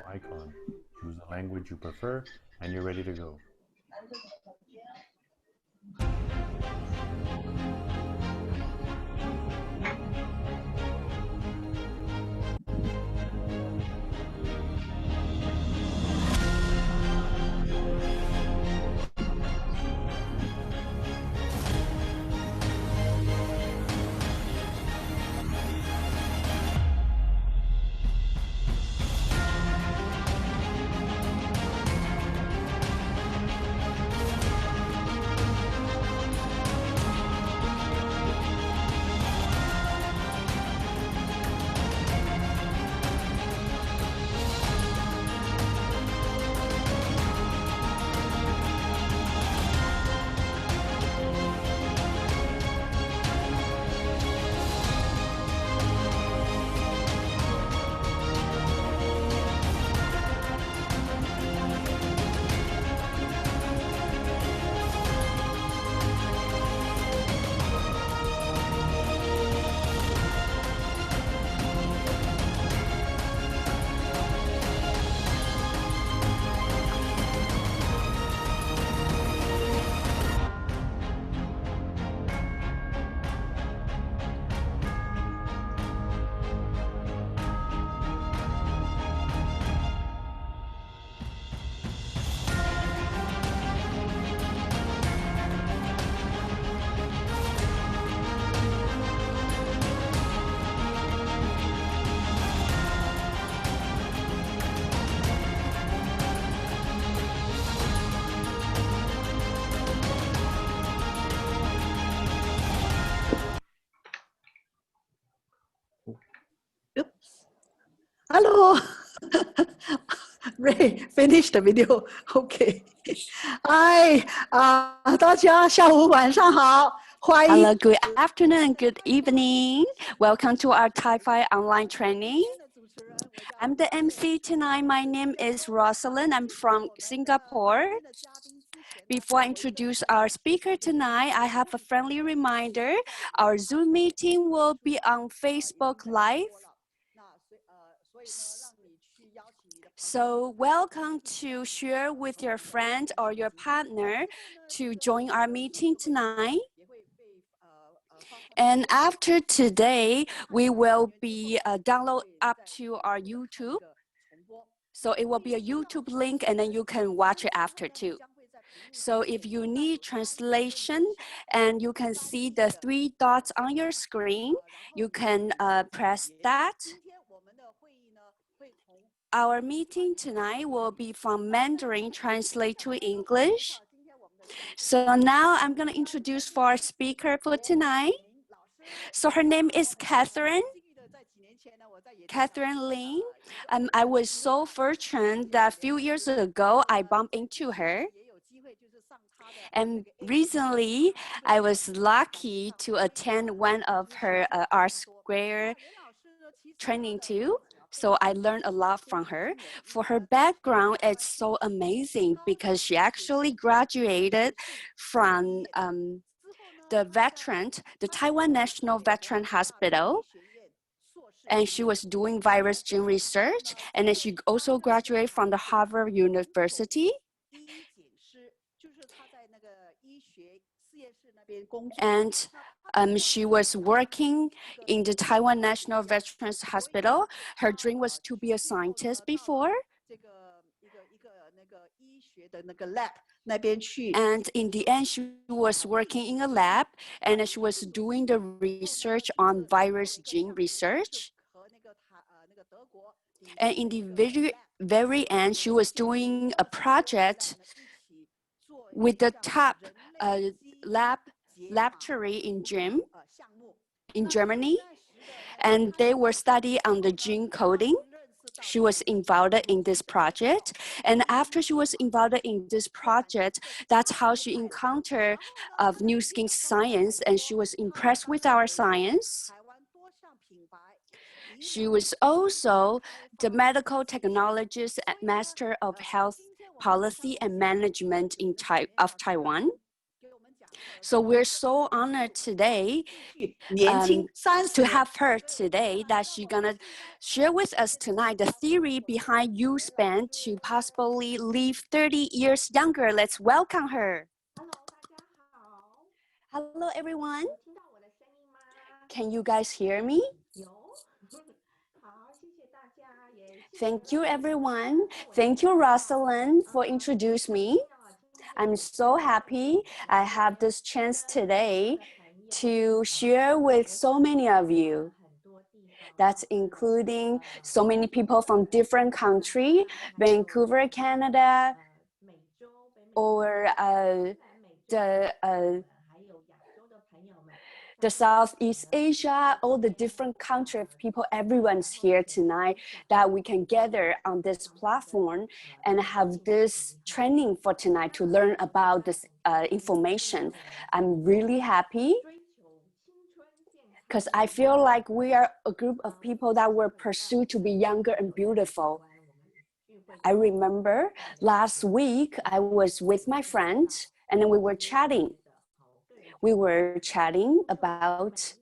icon. Choose the language you prefer, and you're ready to go. Oops. Hello. Ray, finish the video. Okay. Hi, 大家下午晚上好，欢迎。 Hello, good afternoon and good evening. Welcome to our Thai online training. I'm the MC tonight. My name is Rosalind. I'm from Singapore. Before I introduce our speaker tonight, I have a friendly reminder. Our Zoom meeting will be on Facebook Live. So welcome to share with your friend or your partner to join our meeting tonight. And after today, we will be download up to our YouTube. So it will be a YouTube link and then you can watch it after too. So if you need translation and you can see the 3 dots on your screen, you can press that. Our meeting tonight will be from Mandarin translate to English. So now I'm going to introduce for our speaker for tonight. So her name is Catherine Lin. I was so fortunate that a few years ago, I bumped into her. And recently, I was lucky to attend one of her R Square training too. So I learned a lot from her. For her background, it's so amazing because she actually graduated from the Taiwan National Veteran Hospital. And she was doing virus gene research. And then she also graduated from the Harvard University. And she was working in the Taiwan National Veterans Hospital. Her dream was to be a scientist before. And in the end, she was working in a lab and she was doing the research on virus gene research. And in the very end, she was doing a project with the top laboratory in Germany, and they were studying on the gene coding. She was involved in this project, and after she was involved in this project, that's how she encountered Nu Skin science, and she was impressed with our science. She was also the medical technologist and master of health policy and management of Taiwan. So we're so honored today 年轻30 to have her today that she's gonna share with us tonight the theory behind U-Span to possibly live 30 years younger. Let's welcome her. Hello, everyone. Can you guys hear me? Thank you, everyone. Thank you, Rosalind, for introducing me. I'm so happy I have this chance today to share with so many of you. That's including so many people from different countries, Vancouver, Canada, or the Southeast Asia, all the different countries of people, everyone's here tonight, that we can gather on this platform and have this training for tonight to learn about this information. I'm really happy because I feel like we are a group of people that will pursue to be younger and beautiful. I remember last week I was with my friend and then we were chatting. We were chatting about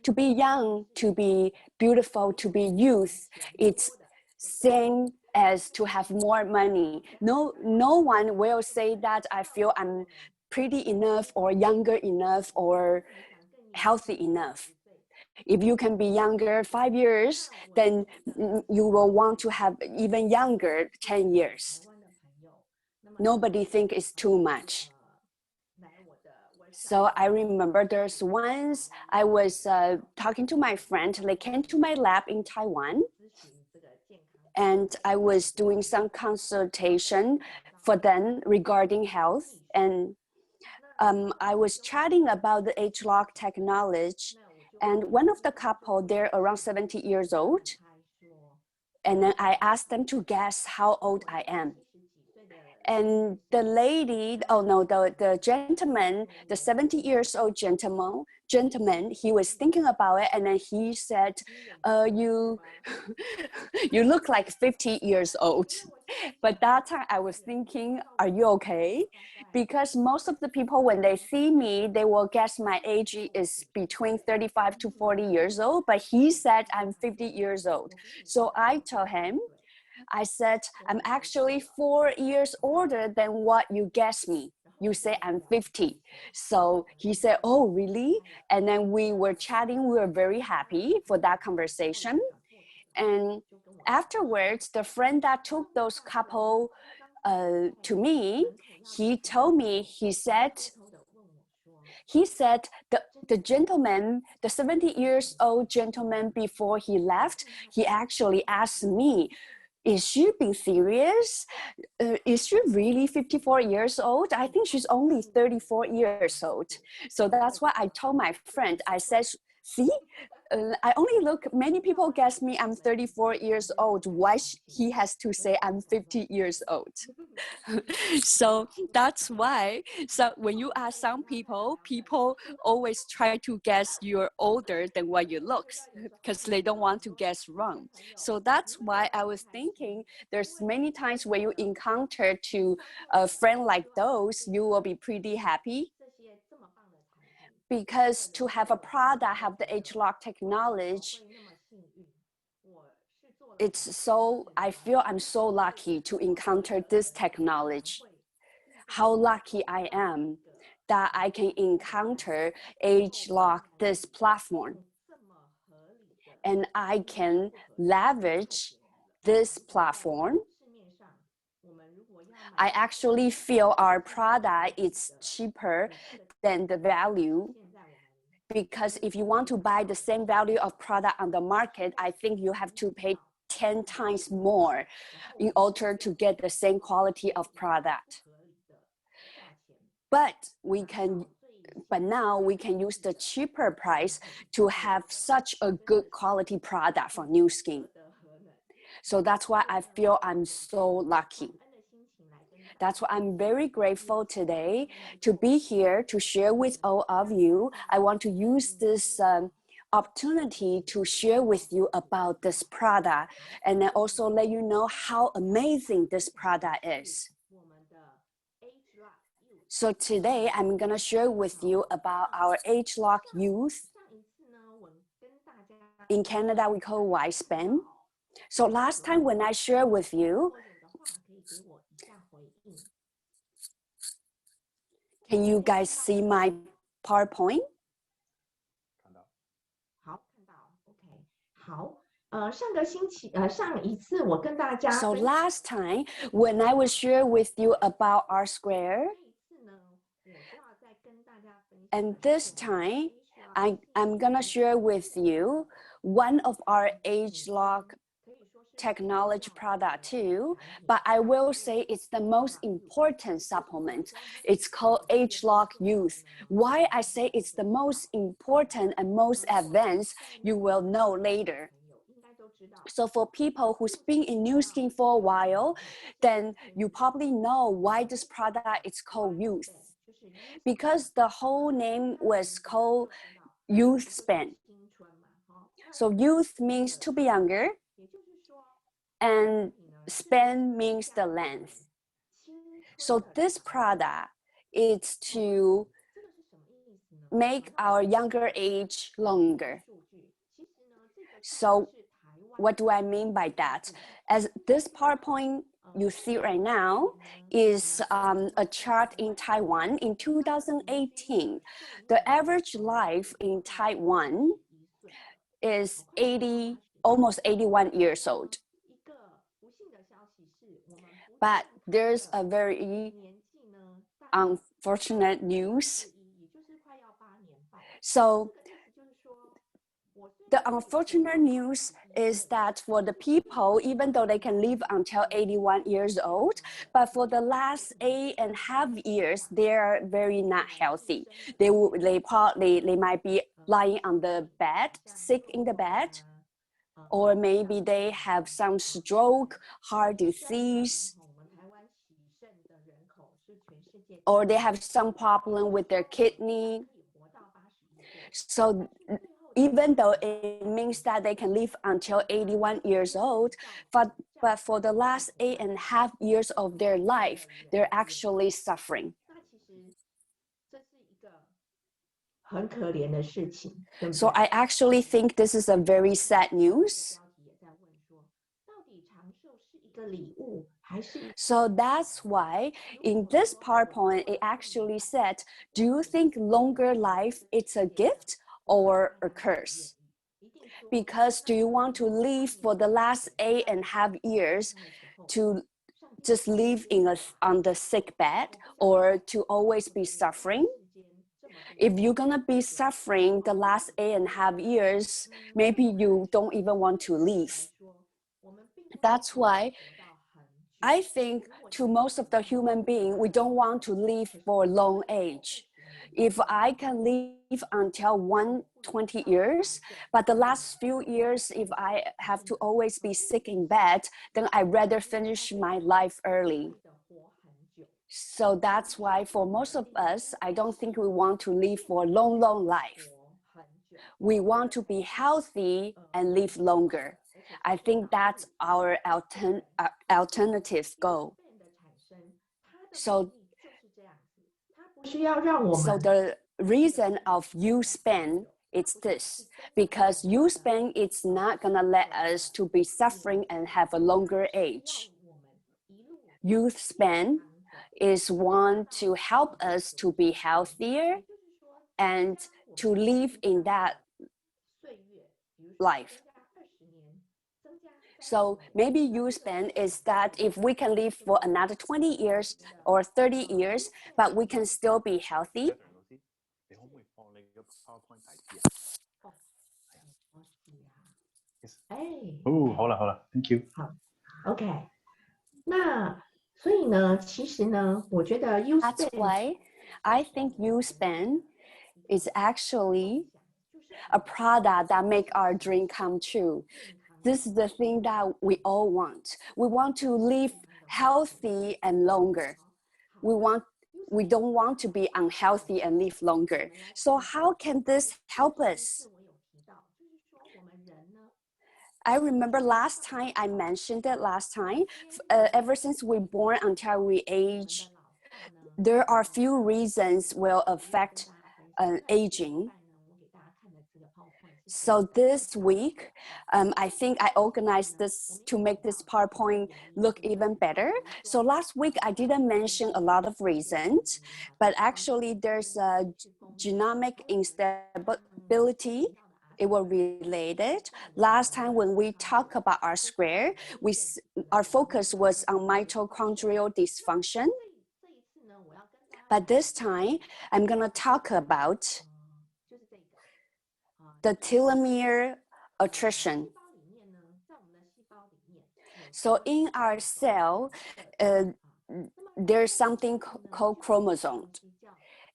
to be young, to be beautiful, to be youth. It's same as to have more money. No one will say that I feel I'm pretty enough or younger enough or healthy enough. If you can be younger 5 years, then you will want to have even younger 10 years. Nobody thinks it's too much. So I remember there's once I was talking to my friend. They came to my lab in Taiwan, and I was doing some consultation for them regarding health. And I was chatting about the age-lock technology. And one of the couple, they're around 70 years old. And then I asked them to guess how old I am. And the lady, oh no, the gentleman, the 70 years old gentleman, he was thinking about it, and then he said, you look like 50 years old. But that time I was thinking, are you okay? Because most of the people, when they see me, they will guess my age is between 35 to 40 years old, but he said I'm 50 years old. So I told him, I said, I'm actually 4 years older than what you guessed me. You say I'm 50. So he said, oh, really? And then we were chatting. We were very happy for that conversation. And afterwards, the friend that took those couple to me, he told me, he said, the gentleman, the 70 years old gentleman, before he left, he actually asked me, is she being serious? Is she really 54 years old? I think she's only 34 years old. So that's what I told my friend. I said, see, I only look, many people guess me I'm 34 years old. Why he has to say I'm 50 years old? So that's why, so when you ask some people always try to guess you're older than what you look, because they don't want to guess wrong. So that's why I was thinking there's many times where you encounter to a friend like those, you will be pretty happy. Because to have a product, have the age-lock technology, it's so, I feel I'm so lucky to encounter this technology. How lucky I am that I can encounter age-lock, this platform. And I can leverage this platform. I actually feel our product is cheaper than the value, because if you want to buy the same value of product on the market, I think you have to pay 10 times more in order to get the same quality of product. But now we can use the cheaper price to have such a good quality product for Nu Skin. So that's why I feel I'm so lucky. That's why I'm very grateful today to be here to share with all of you. I want to use this opportunity to share with you about this product, and then also let you know how amazing this product is. So today I'm gonna share with you about our age-lock youth. In Canada, we call Y-span. So last time when I shared with you, can you guys see my PowerPoint? 看到。好，看到 ，OK，好，上一次我跟大家 So 分 last time when I was share with you about R square, 这一次呢，我就要再跟大家分享 and this time I'm gonna share with you one of our age-lock technology product too, but I will say it's the most important supplement. It's called age-lock youth. Why I say it's the most important and most advanced, you will know later. So for people who's been in Nu Skin for a while, then you probably know why this product is called youth. Because the whole name was called Youth Span. So youth means to be younger, and span means the length. So this product is to make our younger age longer. So what do I mean by that? As this PowerPoint you see right now is a chart in Taiwan in 2018. The average life in Taiwan is almost 81 years old. But there's a very unfortunate news. So the unfortunate news is that for the people, even though they can live until 81 years old, but for the last 8.5 years, they're very not healthy. They might be lying on the bed, sick in the bed, or maybe they have some stroke, heart disease, or they have some problem with their kidney. So even though it means that they can live until 81 years old, but for the last 8.5 years of their life, they're actually suffering. So I actually think this is a very sad news. So that's why in this PowerPoint, it actually said, do you think longer life is a gift or a curse? Because do you want to live for the last 8.5 years to just live on the sick bed, or to always be suffering? If you're gonna be suffering the last 8.5 years, maybe you don't even want to leave. That's why I think to most of the human being, we don't want to live for long age. If I can live until 120 years, but the last few years, if I have to always be sick in bed, then I'd rather finish my life early. So that's why for most of us, I don't think we want to live for a long, long life. We want to be healthy and live longer. I think that's our alternative goal. So the reason of U-span is this, because U-span is not gonna let us to be suffering and have a longer age. Youth span is one to help us to be healthier and to live in that life. So maybe U-span is that if we can live for another 20 years or 30 years, but we can still be healthy. Oh, 好了 ，Thank you. 好 ，OK。那所以呢，其实呢，我觉得 That's why I think U-span is actually a product that make our dream come true. This is the thing that we all want. We want to live healthy and longer. We don't want to be unhealthy and live longer. So how can this help us? I remember last time I mentioned it ever since we're born until we age there are few reasons will affect aging. So this week, I think I organized this to make this PowerPoint look even better. So last week, I didn't mention a lot of reasons, but actually there's a genomic instability. It was related. Last time when we talked about R-square, our focus was on mitochondrial dysfunction. But this time, I'm gonna talk about the telomere attrition. So in our cell, there's something called chromosome.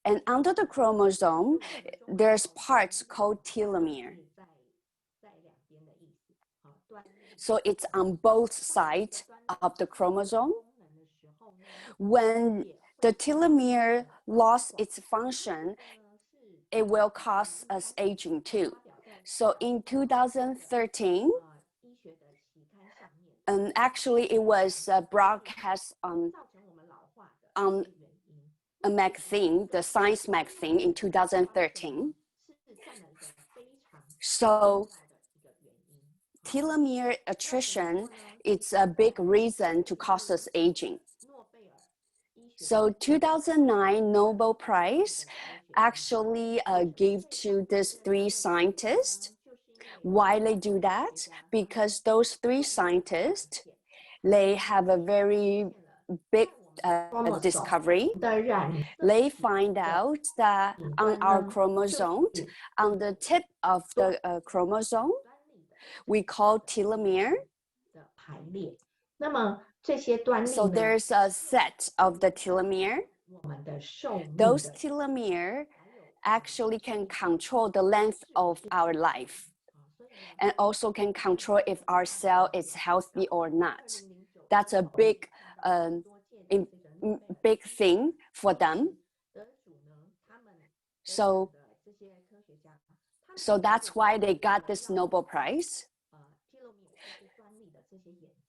And under the chromosome, there's parts called telomere. So it's on both sides of the chromosome. When the telomere lost its function, it will cause us aging too. So in 2013, actually it was broadcast on a magazine, the Science magazine in 2013. So telomere attrition, it's a big reason to cause us aging. So 2009 Nobel Prize actually gave to these 3 scientists. Why they do that? Because those 3 scientists, they have a very big discovery. They find out that on our chromosome, on the tip of the chromosome, we call telomere. So there's a set of the telomere. Those telomere actually can control the length of our life and also can control if our cell is healthy or not. That's a big, big thing for them. So that's why they got this Nobel Prize.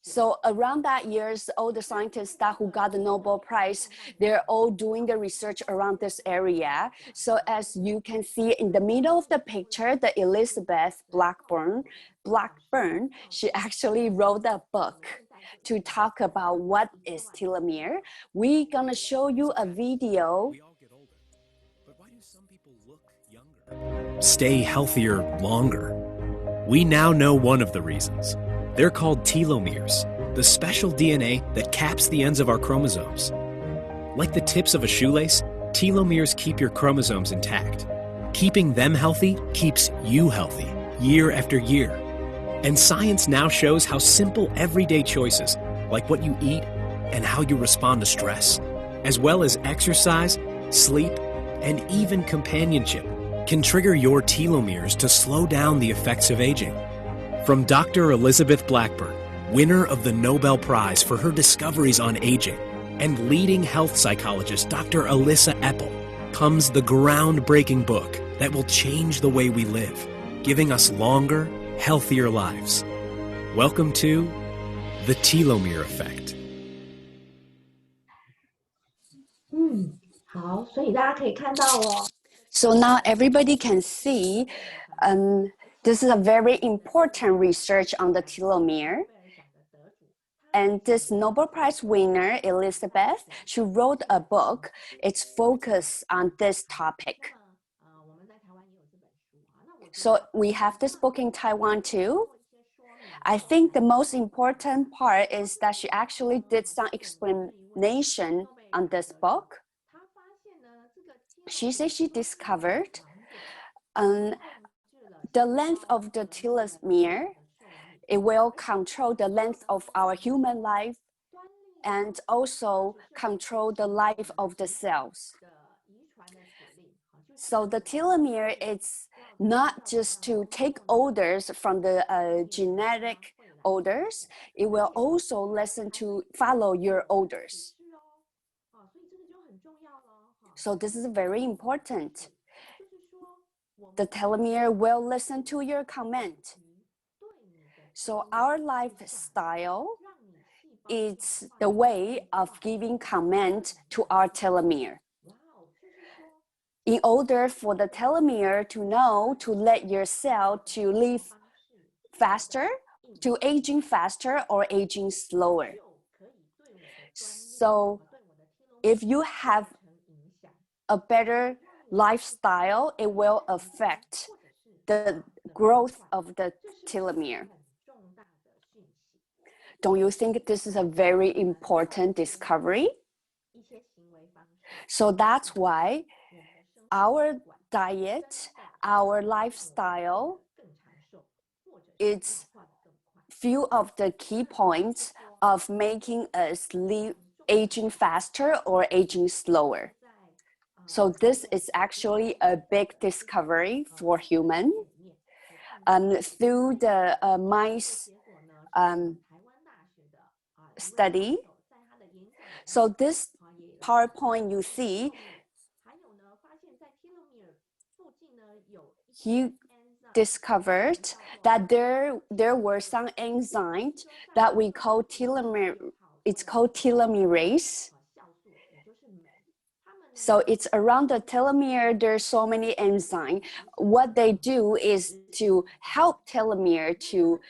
So around that years, all the scientists who got the Nobel Prize, they're all doing the research around this area. So as you can see in the middle of the picture, the Elizabeth Blackburn, she actually wrote a book to talk about what is telomere. We're gonna show you a video. We all get older, but why do some people look younger? Stay healthier longer? We now know one of the reasons. They're called telomeres, the special DNA that caps the ends of our chromosomes. Like the tips of a shoelace, telomeres keep your chromosomes intact. Keeping them healthy keeps you healthy year after year. And science now shows how simple everyday choices, like what you eat and how you respond to stress, as well as exercise, sleep, and even companionship, can trigger your telomeres to slow down the effects of aging. From Dr. Elizabeth Blackburn, winner of the Nobel Prize for her discoveries on aging, and leading health psychologist Dr. Alyssa Epel, comes the groundbreaking book that will change the way we live, giving us longer, healthier lives. Welcome to The Telomere Effect. 好，所以大家可以看到哦。 So now everybody can see this is a very important research on the telomere. And this Nobel Prize winner, Elizabeth, she wrote a book. It's focused on this topic. So we have this book in Taiwan too. I think the most important part is that she actually did some explanation on this book. She said she discovered the length of the telomere. It will control the length of our human life and also control the life of the cells. So the telomere is not just to take orders from the genetic orders, it will also listen to follow your orders. So this is very important. The telomere will listen to your command. So our lifestyle it's the way of giving command to our telomere. In order for the telomere to know to let your cell to live faster, to aging faster or aging slower. So if you have a better lifestyle, it will affect the growth of the telomere. Don't you think this is a very important discovery? So that's why our diet, our lifestyle, it's few of the key points of making us aging faster or aging slower. So this is actually a big discovery for human. Through the mice study. So this PowerPoint you see, he discovered that there were some enzymes that we call telomere. It's called telomerase. So it's around the telomere, there's so many enzymes. What they do is to help telomere to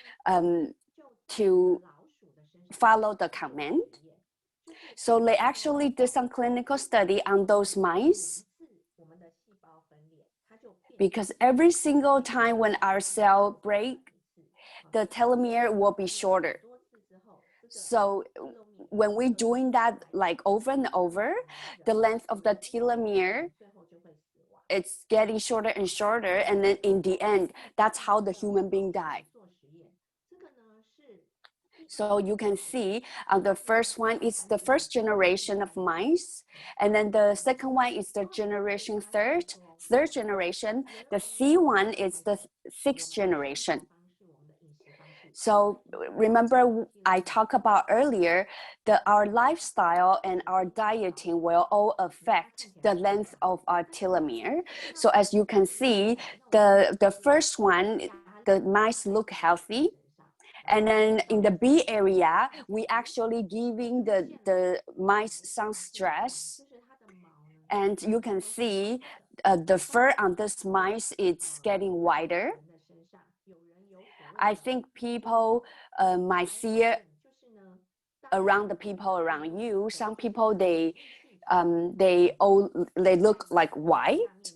follow the command. So they actually did some clinical study on those mice, because every single time when our cell break, the telomere will be shorter. So when we're doing that like over and over, the length of the telomere, it's getting shorter and shorter, and then in the end, that's how the human being died. So you can see the first one is the first generation of mice, and then the second one is the third generation. The C one is the sixth generation. So remember I talked about earlier that our lifestyle and our dieting will all affect the length of our telomere. So as you can see, the first one, the mice look healthy. And then in the B area, we actually giving the mice some stress. And you can see the fur on this mice, it's getting wider. I think people might see it around the people around you. Some people, they look like white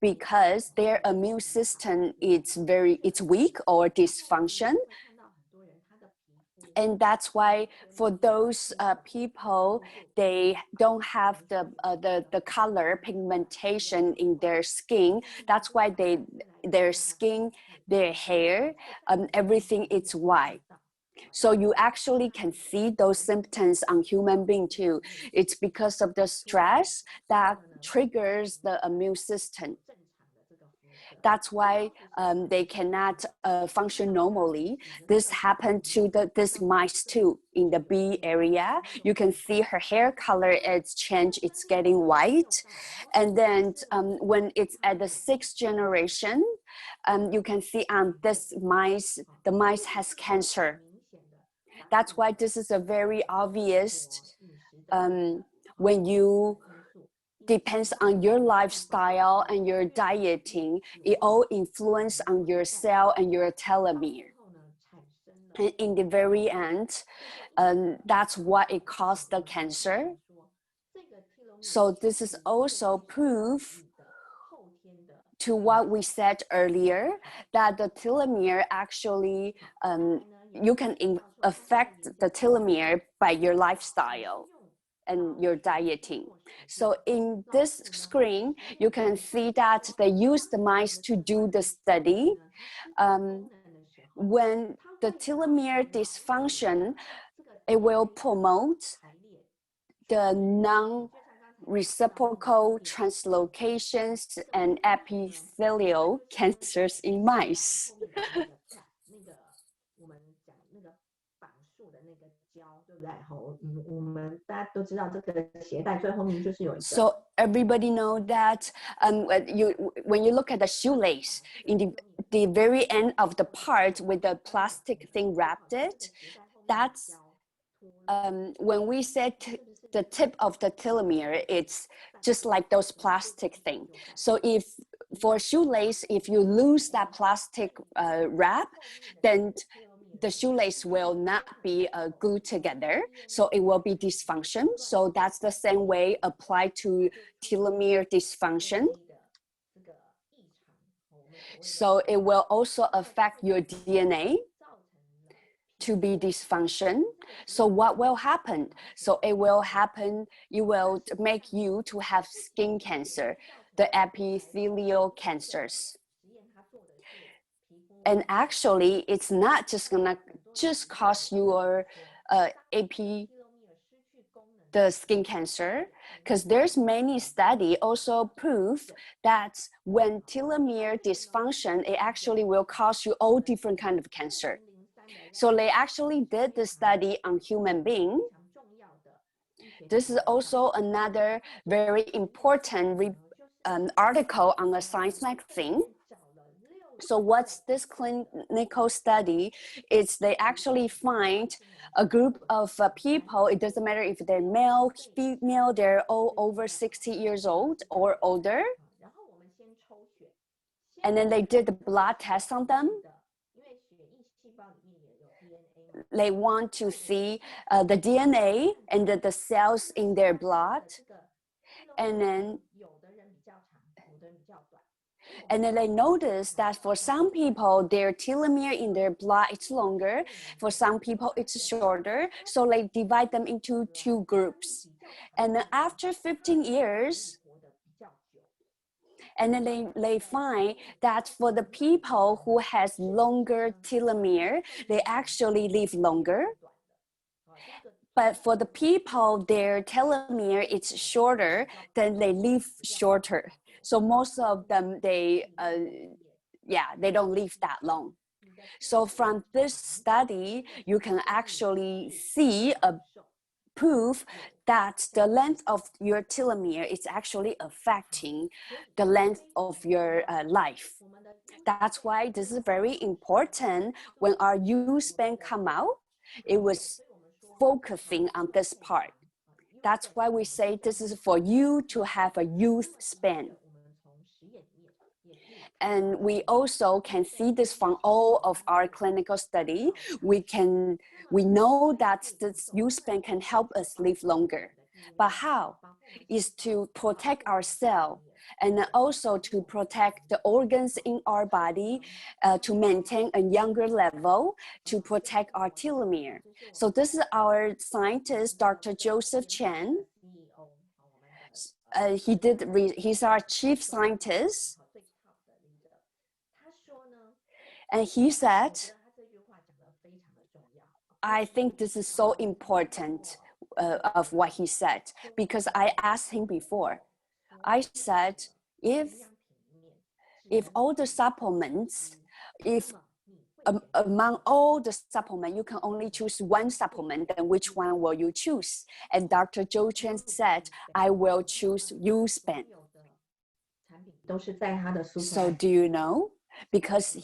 because their immune system it's weak or dysfunction. And that's why for those people, they don't have the color pigmentation in their skin. That's why their skin, their hair, everything is white. So you actually can see those symptoms on human being too. It's because of the stress that triggers the immune system. That's why they cannot function normally. This happened to this mice too in the B area. You can see her hair color is changed, it's getting white. And then when it's at the sixth generation, you can see on this mice, the mice has cancer. That's why this is a very obvious when you depends on your lifestyle and your dieting, it all influence on your cell and your telomere. And in the very end, that's what it caused the cancer. So this is also proof to what we said earlier, that the telomere actually, you can affect the telomere by your lifestyle and your dieting. So in this screen, you can see that they used the mice to do the study. When the telomere dysfunction, it will promote the non-reciprocal translocations and epithelial cancers in mice. So everybody know that when you look at the shoelace, in the very end of the part with the plastic thing wrapped it, that's when we said the tip of the telomere, it's just like those plastic thing. So if for shoelace, if you lose that plastic wrap, then the shoelace will not be glued together, so it will be dysfunction. So that's the same way applied to telomere dysfunction. So it will also affect your DNA to be dysfunction. So what will happen? So it will make you to have skin cancer, the epithelial cancers. And actually, it's not just gonna cause your the skin cancer, because there's many studies also prove that when telomere dysfunction, it actually will cause you all different kind of cancer. So they actually did the study on human being. This is also another very important article on a Science magazine. So what's this clinical study? It's they actually find a group of people, it doesn't matter if they're male, female, they're all over 60 years old or older. And then they did the blood test on them. They want to see the DNA and the cells in their blood. And then they noticed that for some people, their telomere in their blood is longer. For some people, it's shorter. So they divide them into two groups. And then after 15 years, and then they find that for the people who has longer telomere, they actually live longer. But for the people, their telomere is shorter, then they live shorter. So most of them, they don't live that long. So from this study, you can actually see a proof that the length of your telomere is actually affecting the length of your life. That's why this is very important. When our youth span come out, it was focusing on this part. That's why we say this is for you to have a youth span. And we also can see this from all of our clinical study. We know that this youth span can help us live longer. But how? Is to protect ourselves and also to protect the organs in our body, to maintain a younger level, to protect our telomere. So this is our scientist, Dr. Joseph Chen. He's our chief scientist. And he said, I think this is so important of what he said, because I asked him before. I said, if all the supplements, among all the supplements, you can only choose one supplement, then which one will you choose? And Dr. Zhou Chen said, I will choose youth span. So do you know? Because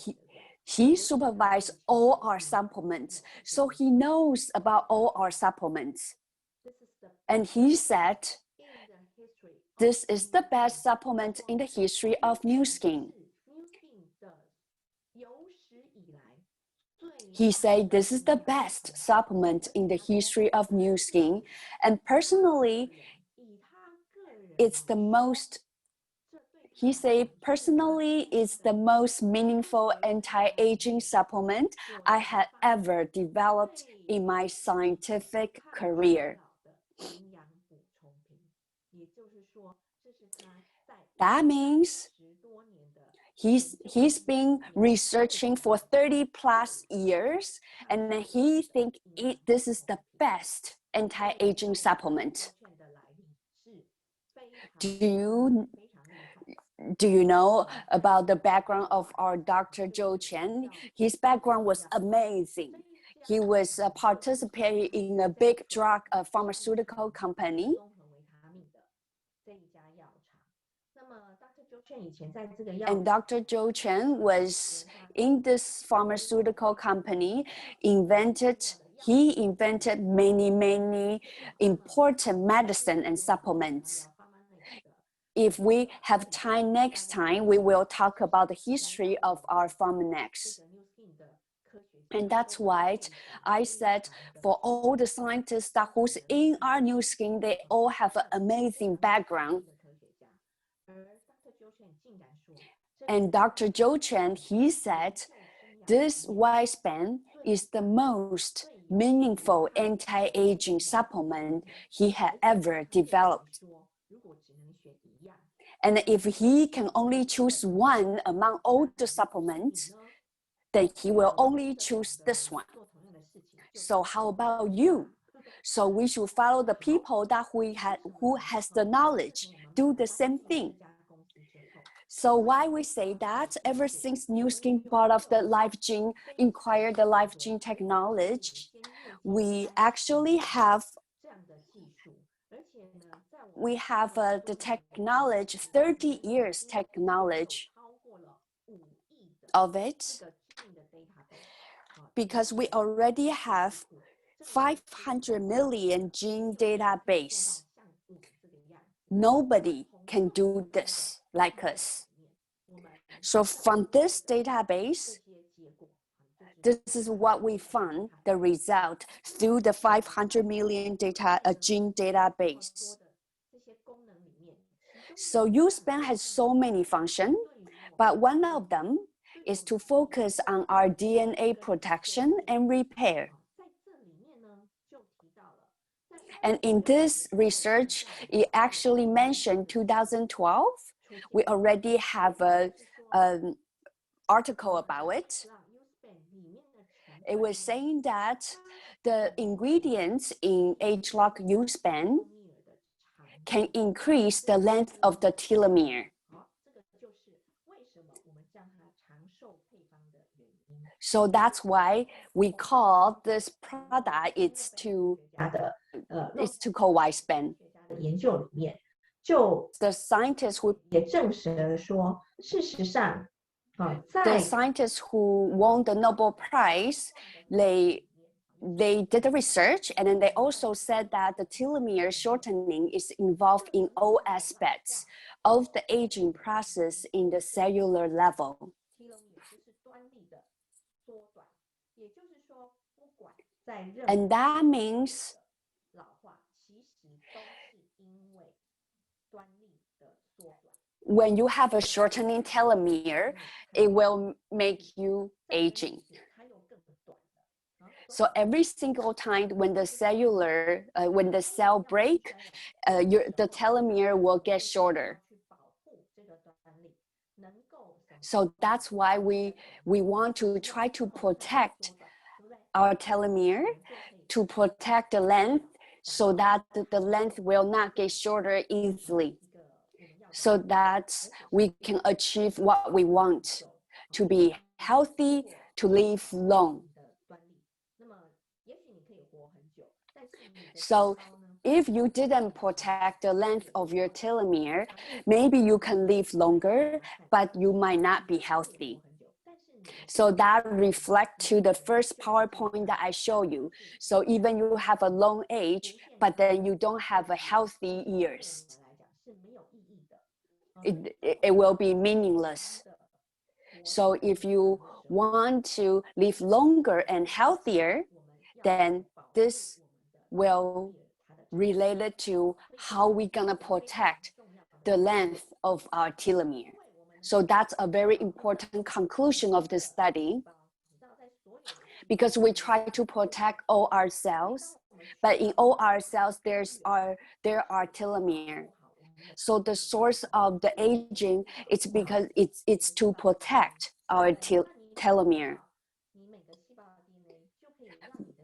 he supervised all our supplements, so he knows about all our supplements. And he said, this is the best supplement in the history of Nu Skin. He said this is the best supplement in the history of Nu Skin. And personally, it's the most, he said, personally, it's the most meaningful anti-aging supplement I had ever developed in my scientific career. That means he's been researching for 30 plus years, and he thinks this is the best anti-aging supplement. Do you know about the background of our Dr. Zhou Chen? His background was amazing. He was participating in a big drug pharmaceutical company. And Dr. Zhou Chen was in this pharmaceutical company, invented he invented many important medicine and supplements. If we have time next time, we will talk about the history of our Pharmanex. And that's why I said for all the scientists that who's in our Nu Skin, they all have an amazing background. And Dr. Zhou Chen, he said, this Y-Span is the most meaningful anti-aging supplement he had ever developed. And if he can only choose one among all the supplements, then he will only choose this one. So how about you? So we should follow the people that who has the knowledge, do the same thing. So why we say that? Ever since Nu Skin part of the LifeGene, acquired the LifeGene technology, we actually have the technology, 30 years technology of it, because we already have 500 million gene database. Nobody can do this like us. So from this database, this is what we found, the result, through the 500 million gene database. So U-Span has so many functions, but one of them is to focus on our DNA protection and repair. And in this research, it actually mentioned 2012. We already have an article about it. It was saying that the ingredients in ageLOC U-Span can increase the length of the telomere. So that's why we call this product, it's to call Y-Span. The scientists who won the Nobel Prize, they did the research, and then they also said that the telomere shortening is involved in all aspects of the aging process in the cellular level. And that means when you have a shortening telomere, it will make you aging. So every single time when the cell break, the telomere will get shorter. So that's why we want to try to protect our telomere, to protect the length, so that the length will not get shorter easily, so that we can achieve what we want, to be healthy, to live long. So if you didn't protect the length of your telomere, maybe you can live longer, but you might not be healthy. So that reflects to the first PowerPoint that I show you. So even you have a long age, but then you don't have a healthy years, it will be meaningless. So if you want to live longer and healthier, then this will relate it to how we're gonna protect the length of our telomere. So that's a very important conclusion of this study, because we try to protect all our cells, but in all our cells there are telomere. So the source of the aging, it's because it's to protect our telomere.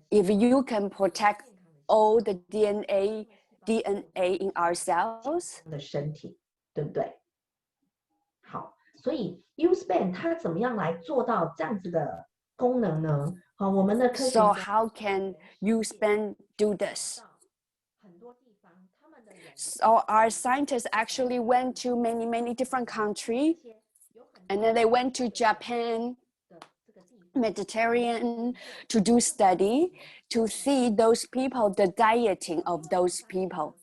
If you can protect all the DNA in our cells, 对不对？好，所以 U-Span 它怎么样来做到这样子的功能呢？好，我们的科学 So how can U-Span do this? So our scientists actually went to many different countries, and then they went to Japan, Mediterranean, to do study, to see those people, the dieting of those people,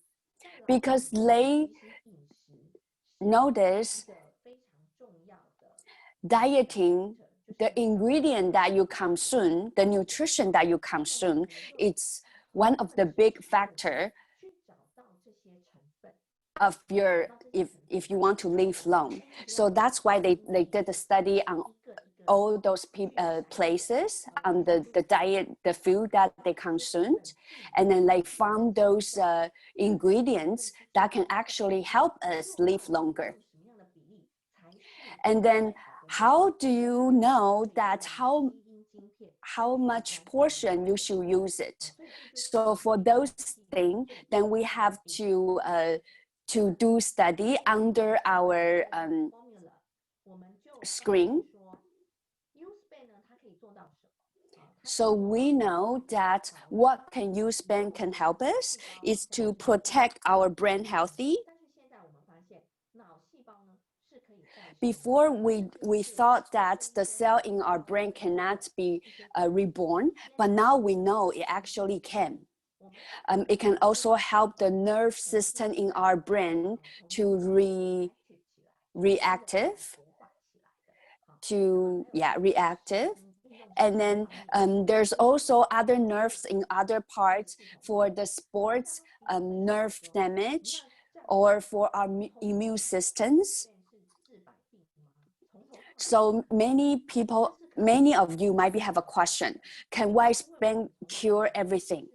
because they notice dieting, the ingredient that you consume, the nutrition that you consume, it's one of the big factor of your, if you want to live long. So that's why they did a study on all those places, on the diet, the food that they consumed, and then they found those ingredients that can actually help us live longer. And then how do you know that how much portion you should use it? So for those things, then we have to do study under our screen. So we know that what can U-Span can help us is to protect our brain healthy. Before we thought that the cell in our brain cannot be reborn, but now we know it actually can. It can also help the nerve system in our brain to reactive. And then there's also other nerves in other parts for the sports nerve damage or for our immune systems. So many of you might have a question, can Y-Span cure everything?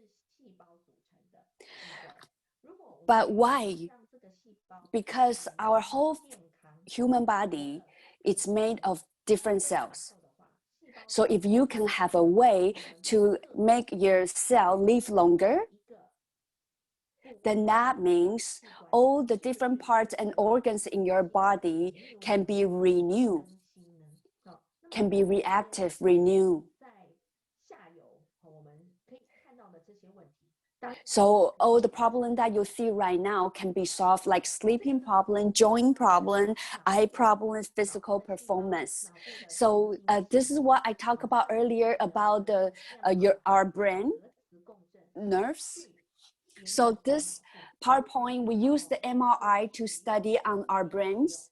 But why? Because our whole human body is made of different cells. So if you can have a way to make your cell live longer, then that means all the different parts and organs in your body can be renewed, can be reactive, renewed. So all the problem that you see right now can be solved, like sleeping problem, joint problem, eye problem, physical performance. So this is what I talked about earlier about our brain nerves. So this PowerPoint, we use the MRI to study on our brains.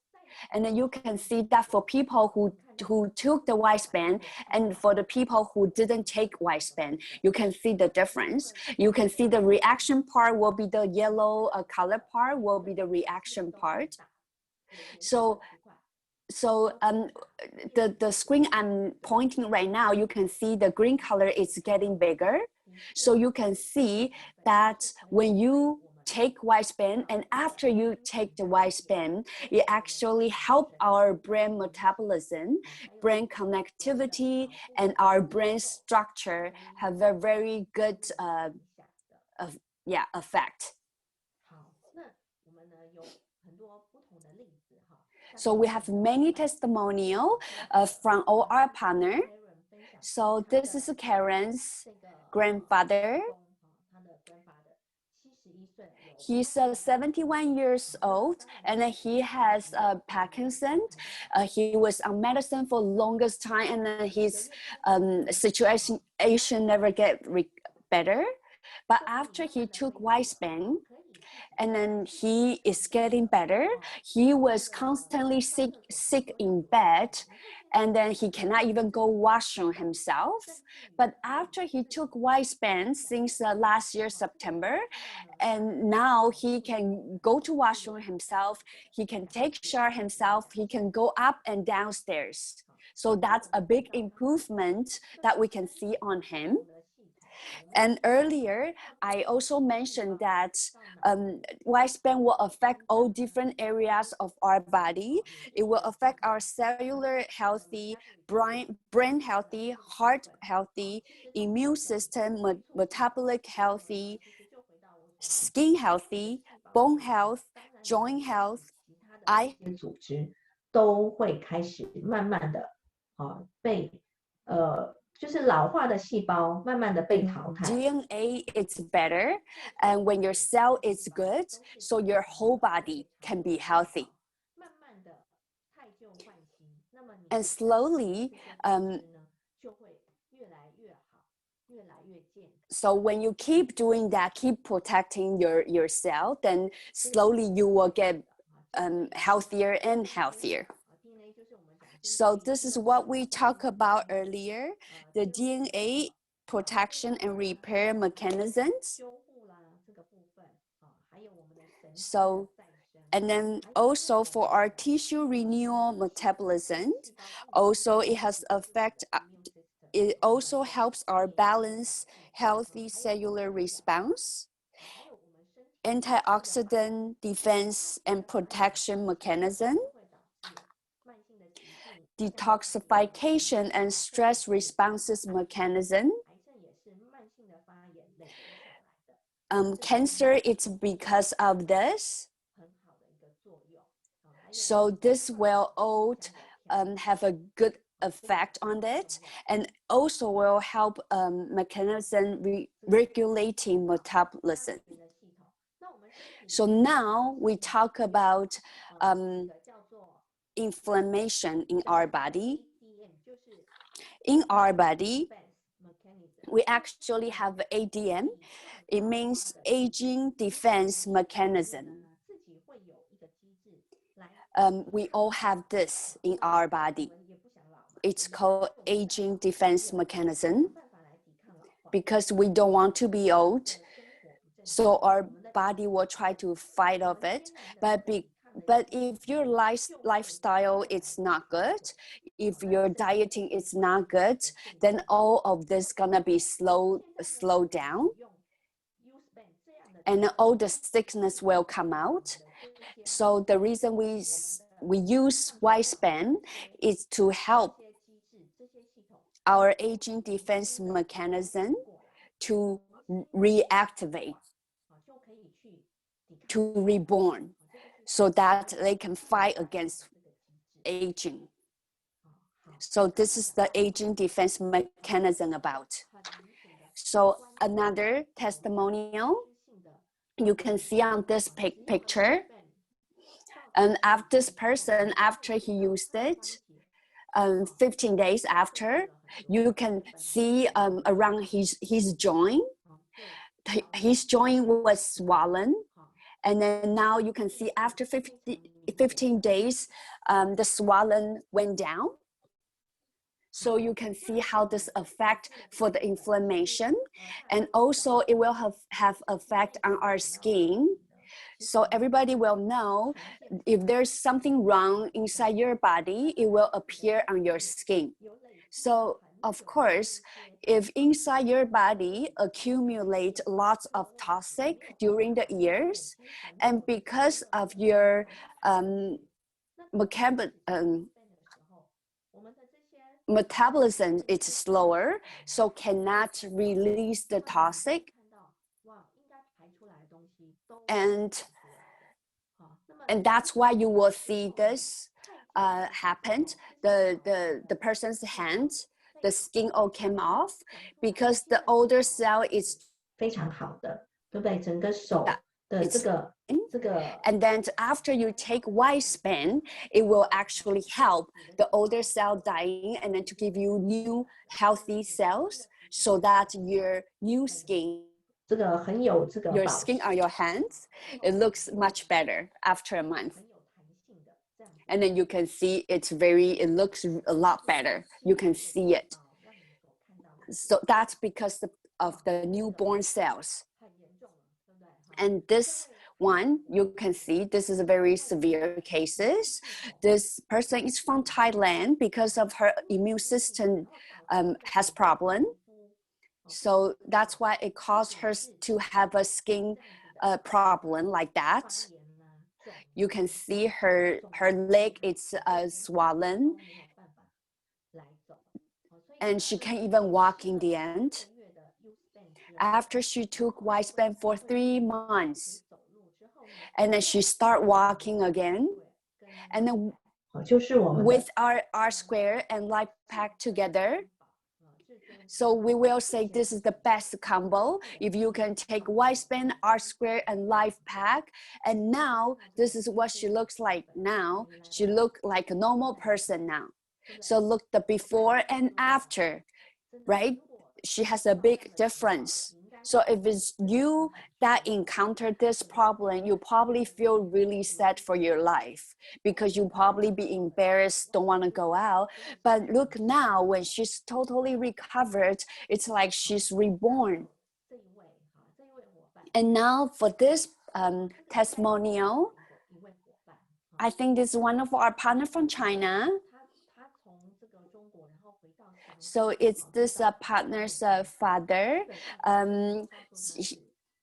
And then you can see that for people who took the Y-Span and for the people who didn't take Y-Span, you can see the difference. You can see the reaction part will be the yellow color part will be the reaction part. So the screen I'm pointing right now, you can see the green color is getting bigger. So you can see that when you take Y-Span and after you take the Y-Span, it actually helps our brain metabolism, brain connectivity, and our brain structure have a very good effect. So we have many testimonials from all our partners. So this is Karen's grandfather. He's 71 years old and he has Parkinson. He was on medicine for longest time and his situation never get better. But after he took Y-Span, and then he is getting better. He was constantly sick in bed, and then he cannot even go washroom himself. But after he took Y-Span since last year, September, and now he can go to washroom himself, he can take shower himself, he can go up and downstairs. So that's a big improvement that we can see on him. And earlier, I also mentioned that Y-Span will affect all different areas of our body. It will affect our cellular healthy, brain healthy, heart healthy, immune system, metabolic healthy, skin healthy, bone health, joint health, eye. 组织都会开始慢慢的被就是老化的细胞慢慢的被淘汰。DNA is better, and when your cell is good, so your whole body can be healthy. And slowly, So when you keep doing that, keep protecting your cell, then slowly you will get healthier and healthier. So this is what we talked about earlier, the DNA protection and repair mechanisms. So, and then also for our tissue renewal metabolism, also it has effect, it also helps our balance healthy cellular response, antioxidant defense and protection mechanism, detoxification and stress responses mechanism. Cancer, it's because of this. So this will all have a good effect on it, and also will help mechanism regulating metabolism. So now we talk about inflammation in our body. In our body, we actually have ADM. It means aging defense mechanism. We all have this in our body. It's called aging defense mechanism because we don't want to be old. So our body will try to fight off it. But if your lifestyle is not good, if your dieting is not good, then all of this gonna be slow down. And all the sickness will come out. So the reason we use Y-SPAN is to help our aging defense mechanism to reactivate, to reborn, so that they can fight against aging. So this is the aging defense mechanism about. So another testimonial you can see on this picture. And after this person, after he used it, 15 days after, you can see around his joint. His joint was swollen. And then now you can see after 15 days, the swollen went down. So you can see how this affect for the inflammation. And also it will have effect on our skin. So everybody will know if there's something wrong inside your body, it will appear on your skin. So of course, if inside your body accumulate lots of toxic during the years, and because of your metabolism is slower, so cannot release the toxic, and that's why you will see this happen. The person's hands, the skin all came off because the older cell is 非常好的，对不对？整个手的这个 and then after you take Y-SPAN, it will actually help the older cell dying and then to give you new healthy cells so that your new skin, 这个很有这个 your skin on your hands, it looks much better after a month. And then you can see it looks a lot better. You can see it. So that's because of the newborn cells. And this one, you can see this is a very severe cases. This person is from Thailand because of her immune system has problem. So that's why it caused her to have a skin problem like that. You can see her leg is swollen, and she can't even walk in the end. After she took Y-SPAN for 3 months, and then she start walking again, and then with our R-Square and Life Pack together, so we will say this is the best combo if you can take Y-SPAN, R-Square, and Life Pack. And now this is what she looks like now. She looks like a normal person now. So look the before and after, right? She has a big difference. So if it's you that encountered this problem, you probably feel really sad for your life because you probably be embarrassed, don't want to go out. But look now, when she's totally recovered, it's like she's reborn. And now for this testimonial, I think this is one of our partners from China. So it's this partner's father.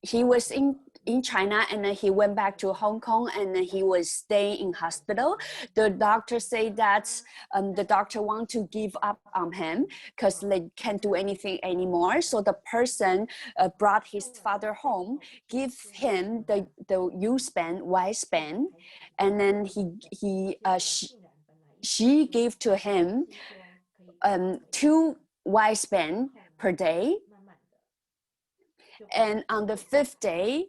He was in China, and then he went back to Hong Kong, and then he was staying in hospital. The doctor said that the doctor want to give up on him because they can't do anything anymore. So the person brought his father home, give him the U-span, Y-span, and then she gave to him 2 Y-span per day. And on the 5th day,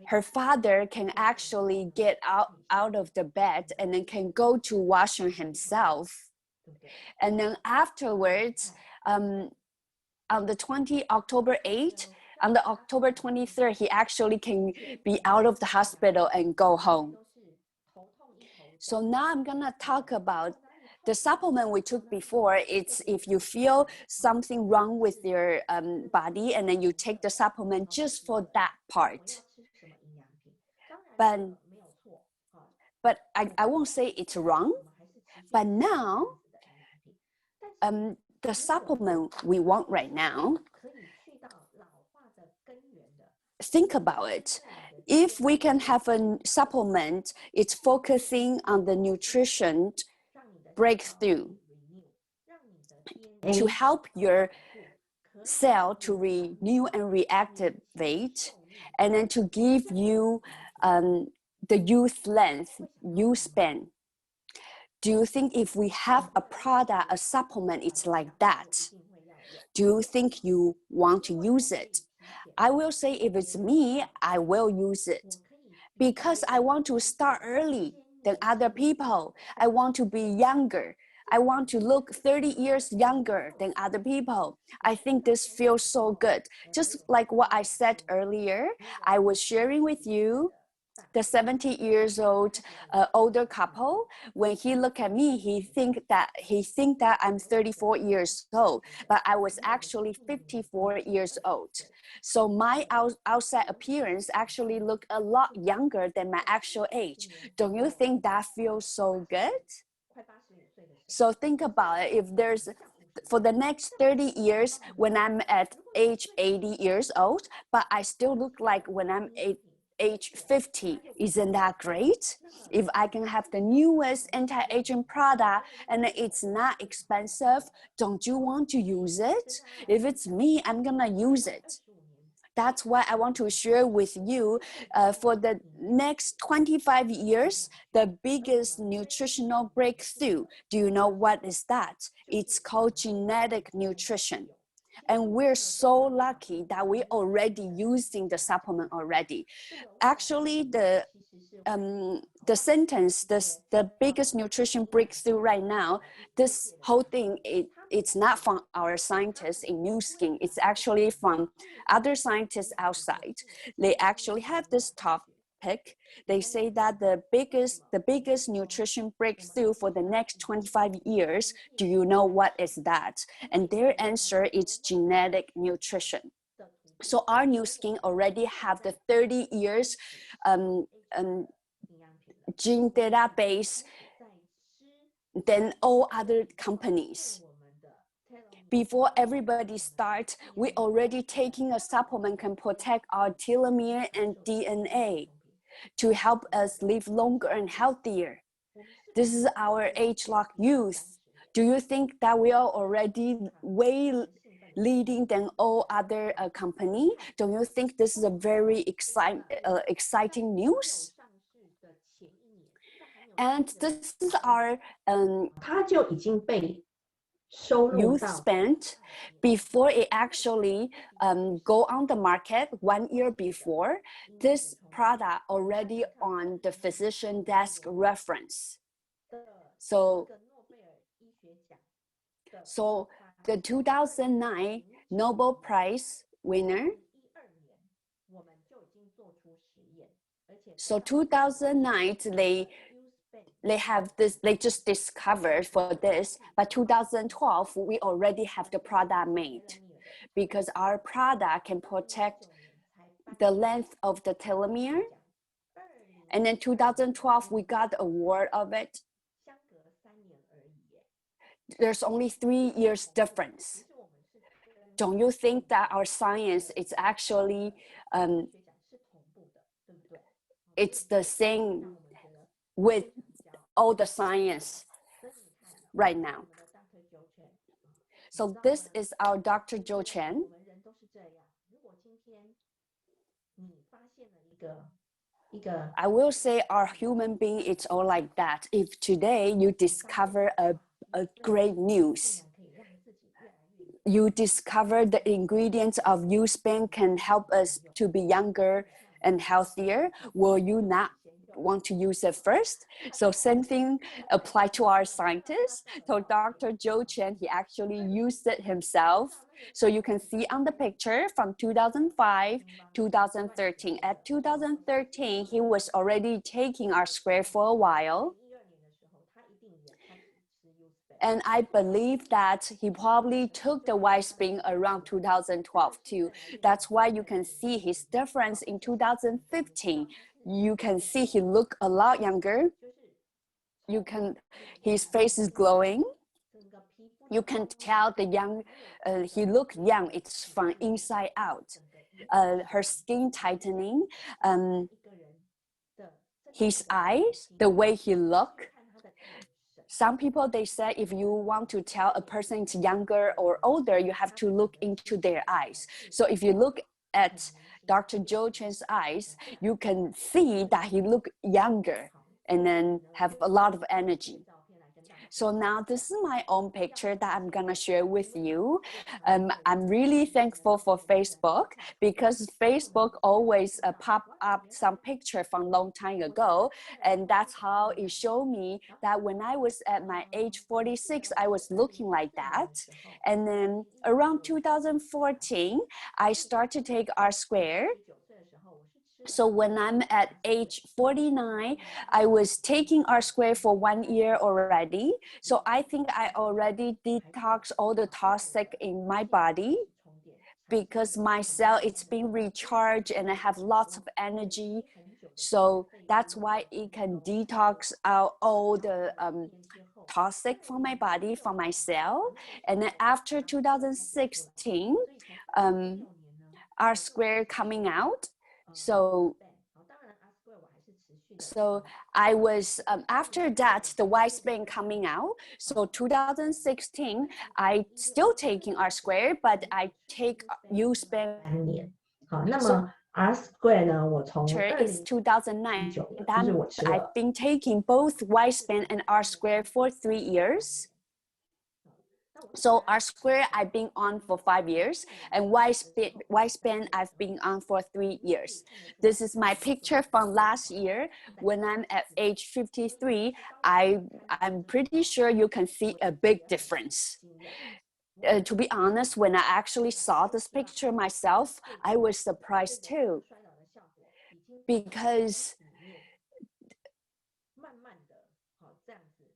her father can actually get out of the bed and then can go to washroom himself. And then afterwards, on the October 8th, on the October 23rd, he actually can be out of the hospital and go home. So now I'm gonna talk about the supplement we took before. It's if you feel something wrong with your body, and then you take the supplement just for that part. But I won't say it's wrong. But now, the supplement we want right now, think about it. If we can have a supplement, it's focusing on the nutrition breakthrough to help your cell to renew and reactivate, and then to give you the youth length, U-span. Do you think if we have a product, a supplement, it's like that? Do you think you want to use it? I will say if it's me, I will use it because I want to start early than other people. I want to be younger. I want to look 30 years younger than other people. I think this feels so good. Just like what I said earlier, I was sharing with you the 70 years old older couple. When he look at me, he think that I'm 34 years old, but I was actually 54 years old. So my outside appearance actually look a lot younger than my actual age. Don't you think that feels so good? So think about it. If there's for the next 30 years, when I'm at age 80 years old, but I still look like when I'm age 50, isn't that great? If I can have the newest anti-aging product and it's not expensive, don't you want to use it? If it's me, I'm gonna use it. That's why I want to share with you for the next 25 years, the biggest nutritional breakthrough. Do you know what is that? It's called genetic nutrition. And we're so lucky that we're already using the supplement already. Actually, the sentence, the biggest nutrition breakthrough right now, this whole thing, it's not from our scientists in Nu Skin. It's actually from other scientists outside. They actually have this topic. They say that the biggest nutrition breakthrough for the next 25 years, do you know what is that? And their answer is genetic nutrition. So our Nu Skin already have the 30 years gene database than all other companies. Before everybody starts, we already taking a supplement can protect our telomere and DNA to help us live longer and healthier. This is our age-lock youth. Do you think that we are already way leading than all other company? Don't you think this is a very exciting news? And this is our youth spent before it actually go on the market 1 year before. This product already on the physician desk reference. So the 2009 Nobel Prize winner So 2009, they have this, they just discovered for this, but 2012, we already have the product made because our product can protect the length of the telomere. And then 2012, we got the award of it. There's only 3 years difference. Don't you think that our science is actually, it's the same with all the science right now? So this is our Dr. Joe Chen. I will say our human being, it's all like that. If today you discover a great news, you discover the ingredients of U-Span can help us to be younger and healthier, will you not want to use it first? So same thing apply to our scientists. So Dr. Joe Chen, he actually used it himself. So you can see on the picture from 2005, 2013. At 2013, he was already taking our square for a while. And I believe that he probably took the Y-Spin around 2012 too. That's why you can see his difference in 2015. You can see he looked a lot younger. His face is glowing. You can tell he looked young. It's from inside out. Her skin tightening, his eyes, the way he looked. Some people, they say if you want to tell a person is younger or older, you have to look into their eyes. So if you look at Dr. Joe Chen's eyes, you can see that he looked younger and then have a lot of energy. So now this is my own picture that I'm gonna share with you. I'm really thankful for Facebook because Facebook always pop up some picture from a long time ago. And that's how it showed me that when I was at my age 46, I was looking like that. And then around 2014, I started to take R-Square. So when I'm at age 49, I was taking R-Square for 1 year already. So I think I already detox all the toxic in my body because my cell, it's being recharged and I have lots of energy. So that's why it can detox out all the toxic from my body, from my cell. And then after 2016, R-Square coming out. So I was, after that, the Y-Spin coming out. So 2016, I still taking R-Square, but I take U-Span. 好，那么 R-Square 呢？我从 is 2009. 就是我吃了 I've been taking both Y-Span and R-Square for 3 years. So R-Square I've been on for 5 years, and Y-Span I've been on for 3 years. This is my picture from last year when I'm at age 53. I'm pretty sure you can see a big difference. To be honest, when I actually saw this picture myself, I was surprised too, because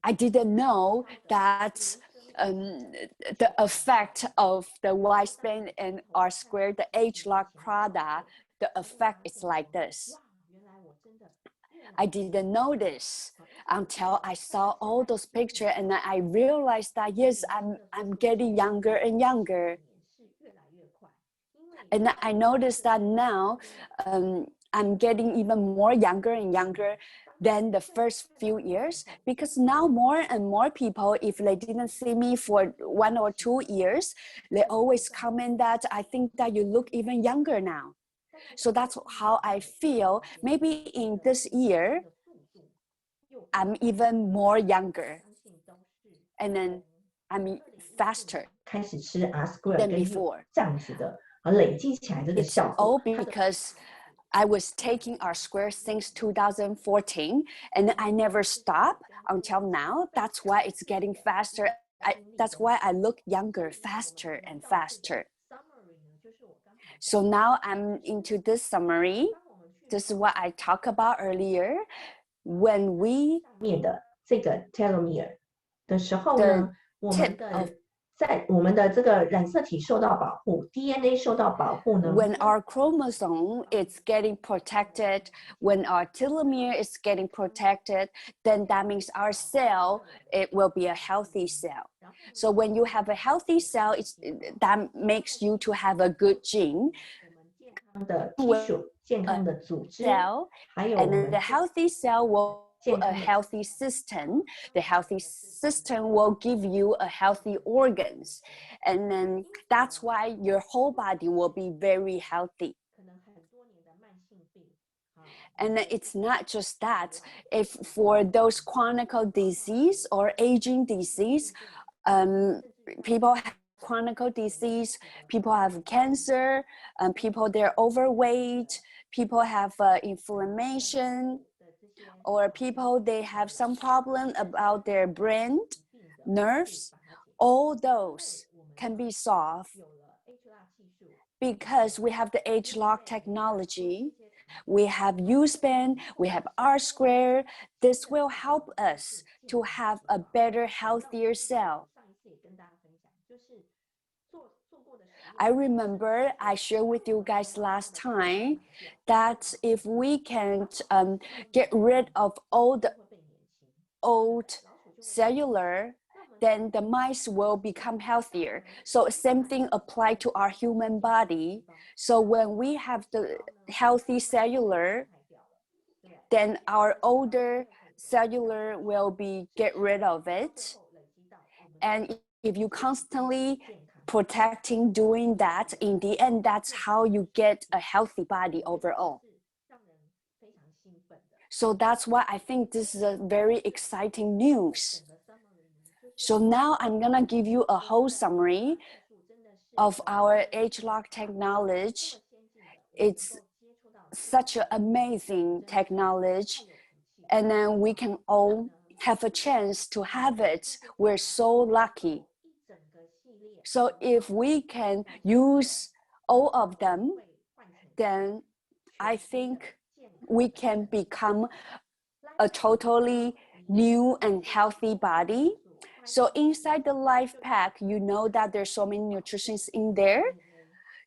I didn't know that the effect of the Y-Span and R-Square, the age-lock product, the effect is like this. I didn't know this until I saw all those pictures, and I realized that yes, I'm getting younger and younger. And I noticed that now I'm getting even more younger and younger than the first few years, because now more and more people, if they didn't see me for 1 or 2 years, they always comment that I think that you look even younger now. So that's how I feel. Maybe in this year, I'm even more younger, and then I'm faster 开始吃 R-Square than 跟 before. 这样子的，累积起来这个 It's 效 all 果， because I was taking R-Square since 2014, and I never stopped until now. That's why it's getting faster. That's why I look younger, faster and faster. So now I'm into this summary. this is what I talked about earlier. When we 面的这个 telomere 的时候 The 呢，我们 tip 的 of 在我们的这个染色体受到保护 ，DNA 受到保护呢， when our chromosome is getting protected, when our telomere is getting protected, then that means our cell, it will be a healthy cell. So when you have a healthy cell, that makes you to have a good gene 我们健康的 tissue 健康的组织， cell, 还有我 and then 们 the healthy cell will a 健康的 healthy system. The healthy system will give you a healthy organs. And then that's why your whole body will be very healthy. 可能很多年的慢性病。 And it's not just that. If for those chronic disease or aging disease, people have chronic disease, people have cancer, people they're overweight, people have inflammation, or people they have some problem about their brain, nerves, all those can be solved because we have the age-lock technology. We have U-span, we have R-square. This will help us to have a better, healthier cell. I remember I shared with you guys last time that if we can get rid of all the old cellular, then the mice will become healthier. So same thing applies to our human body. So when we have the healthy cellular, then our older cellular will be get rid of it. And if you constantly protecting doing that, in the end, that's how you get a healthy body overall. So that's why I think this is a very exciting news. So now I'm gonna give you a whole summary of our age-lock technology. It's such an amazing technology, and then we can all have a chance to have it. We're so lucky. So if we can use all of them, then I think we can become a totally new and healthy body. So inside the Life Pack, you know that there's so many nutrients in there.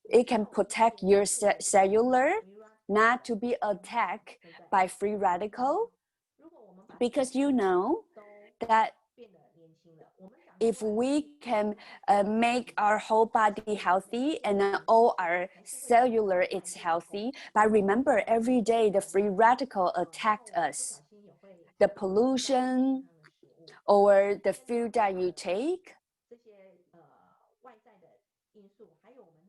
It can protect your cellular not to be attacked by free radical, because you know that if we can make our whole body healthy and all our cellular is healthy, but remember every day the free radical attacked us. The pollution or the food that you take,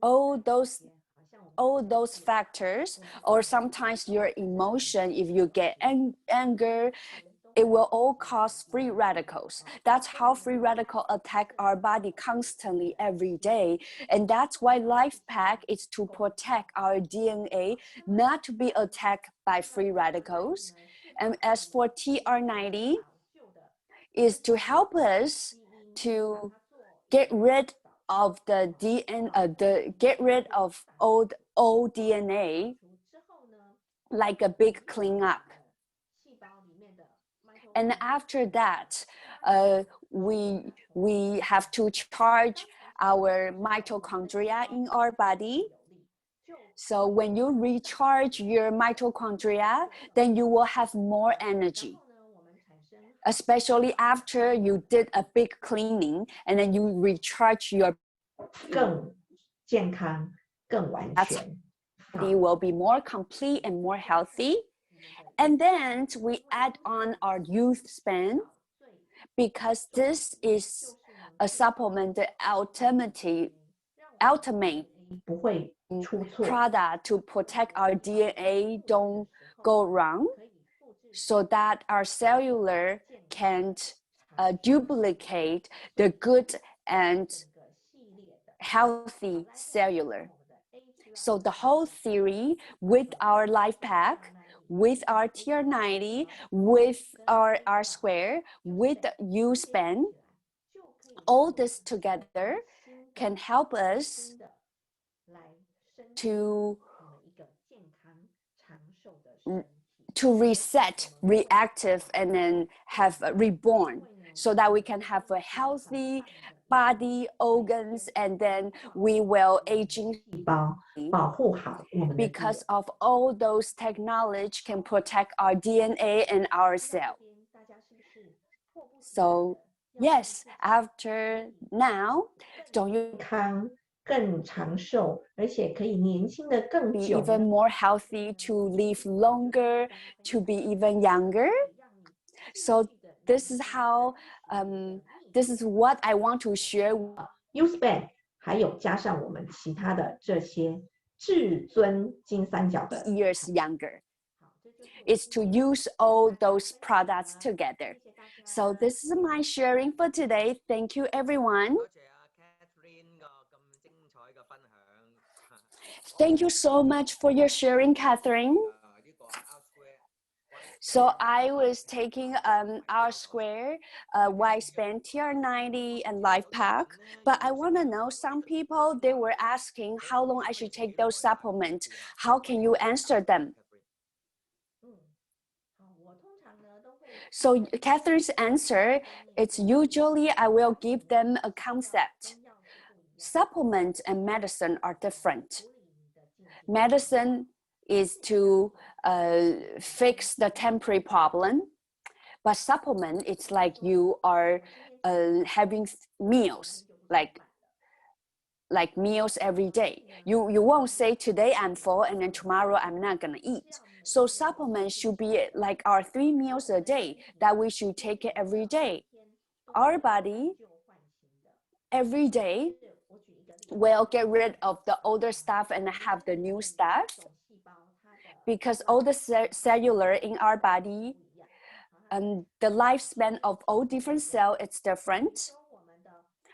all those factors, or sometimes your emotion, if you get anger, it will all cause free radicals. That's how free radical attack our body constantly every day. And that's why Life Pack is to protect our DNA not to be attacked by free radicals. And as for TR90, is to help us to get rid of the DNA, get rid of old DNA, like a big cleanup. And after that, we have to charge our mitochondria in our body. So when you recharge your mitochondria, then you will have more energy. Especially after you did a big cleaning and then you recharge your 更健康、更完全。 body will be more complete and more healthy. And then we add on our youth span, because this is a supplement, the ultimate 不会出错。 product to protect our DNA don't go wrong, so that our cellular can't duplicate the good and healthy cellular. So the whole theory with our Life Pack, with our TR90, with our R-square, with U-span, all this together can help us to to reset, reactive, and then have reborn, so that we can have a healthy body, organs, and then we will aging 细胞保护好我们的 because of all those technology can protect our DNA and our cell. So yes, after now, don't you 康更长寿，而且可以年轻的更 be 久 even more healthy, to live longer, to be even younger? So this is how, this is what I want to share U-span 还有加上我们其他的这些至尊金三角的 years younger. It's to use all those products together. So this is my sharing for today. Thank you, everyone. 多謝阿 Catherine 個咁精彩嘅分享。 Thank you so much for your sharing, Catherine. 呢個 R-Square So I was taking R-Square, Y-Span, TR90, and Life Pack. But I want to know, some people, they were asking how long I should take those supplements. How can you answer them? So Catherine's answer, it's usually I will give them a concept. Supplement and medicine are different. Medicine is to fix the temporary problem, but supplement, it's like you are having meals, like meals every day. You won't say today I'm full and then tomorrow I'm not gonna eat. So supplements should be like our 3 meals a day that we should take it every day. Our body every day will get rid of the older stuff and have the new stuff, because all the cellular in our body, the lifespan of all different cells is different.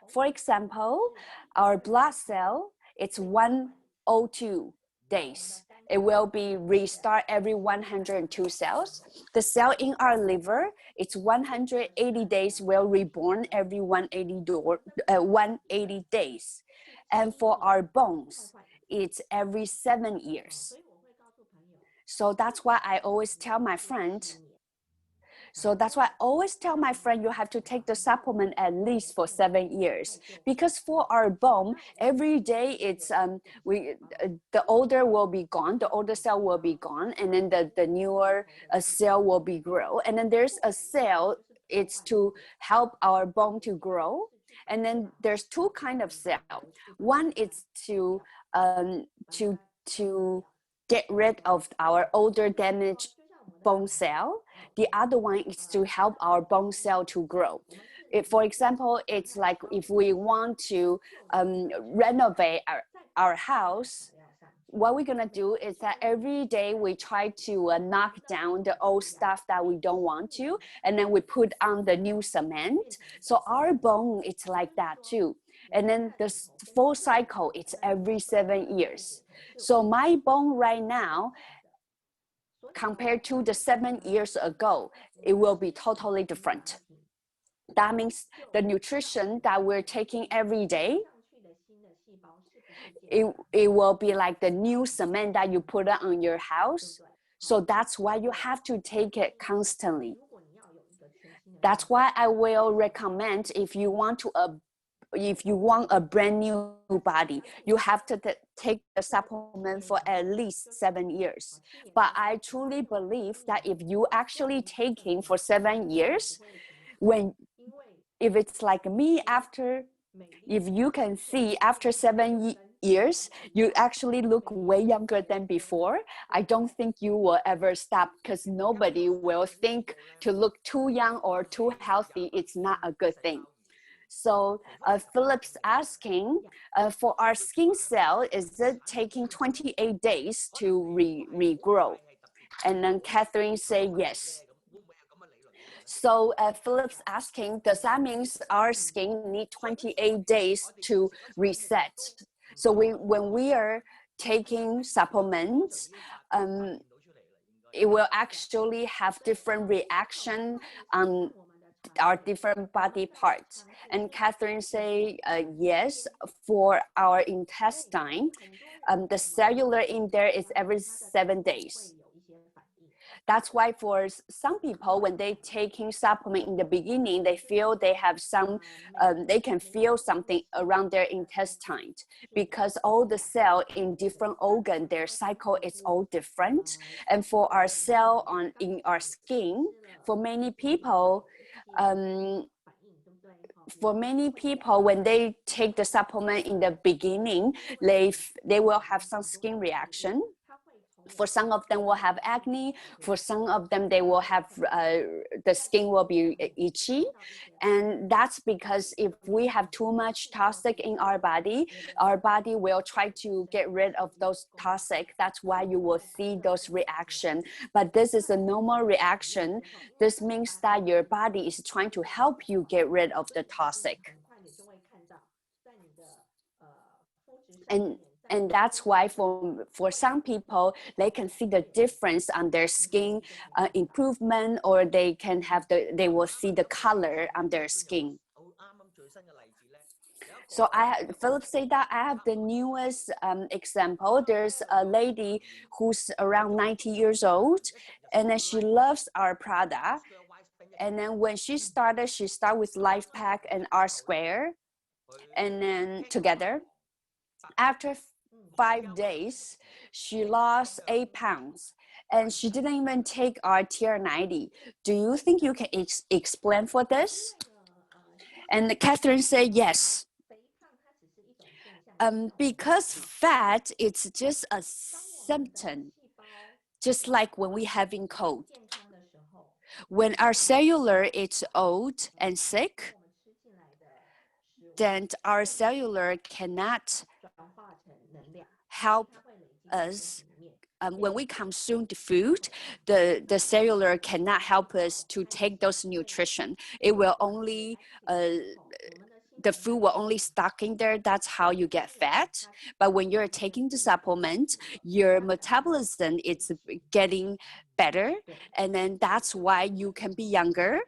For example, our blood cell, it's 102 days. It will be restart every 102 cells. The cell in our liver, it's 180 days, will reborn every 180 days. And for our bones, it's every 7 years. So that's why I always tell my friend, you have to take the supplement at least for 7 years, because for our bone, every day it's the older will be gone, the older cell will be gone, and then the newer cell will be grow, and then there's a cell, it's to help our bone to grow, and then there's 2 kind of cell. One is to get rid of our older damaged bone cell. The other one is to help our bone cell to grow. For example, it's like if we want to renovate our house, what we're gonna do is that every day we try to knock down the old stuff that we don't want to, and then we put on the new cement. So our bone, it's like that too. And then the full cycle, it's every 7 years. So my bone right now, compared to the 7 years ago, it will be totally different. That means the nutrition that we're taking every day, it will be like the new cement that you put on your house. So that's why you have to take it constantly. That's why I will recommend, if you want a brand new body, you have to take the supplement for at least 7 years. But I truly believe that if you actually taking for 7 years, if it's like me, if you can see after 7 years, you actually look way younger than before, I don't think you will ever stop, because nobody will think to look too young or too healthy. It's not a good thing. So Philip's asking, for our skin cell, is it taking 28 days to regrow? And then Catherine say yes. So Philip's asking, does that mean our skin need 28 days to reset? So when we are taking supplements, it will actually have different reaction on our different body parts. And Catherine say, yes, for our intestine, the cellular in there is every 7 days. That's why for some people, when they taking supplement in the beginning, they feel they have some, they can feel something around their intestine because all the cell in different organ, their cycle is all different. And for our cell in our skin, for many people, when they take the supplement in the beginning, they will have some skin reaction. For some of them will have acne. For some of them, they will have, the skin will be itchy. And that's because if we have too much toxic in our body will try to get rid of those toxic. That's why you will see those reactions. But this is a normal reaction. This means that your body is trying to help you get rid of the toxic. And that's why for some people, they can see the difference on their skin improvement, or they will see the color on their skin. So Philip said that I have the newest example. There's a lady who's around 90 years old, and then she loves our product. And then when she started with Life Pack and R Square, and then together. After 5 days, she lost 8 pounds, and she didn't even take our TR90. Do you think you can explain for this? And Catherine said yes. Because fat, it's just a symptom, just like when we having cold. When our cellular is old and sick, then our cellular cannot help us. When we consume the food, the cellular cannot help us to take those nutrition. It will only, the food will only stuck in there. That's how you get fat. But when you're taking the supplement, your metabolism is getting better. And then that's why you can be younger.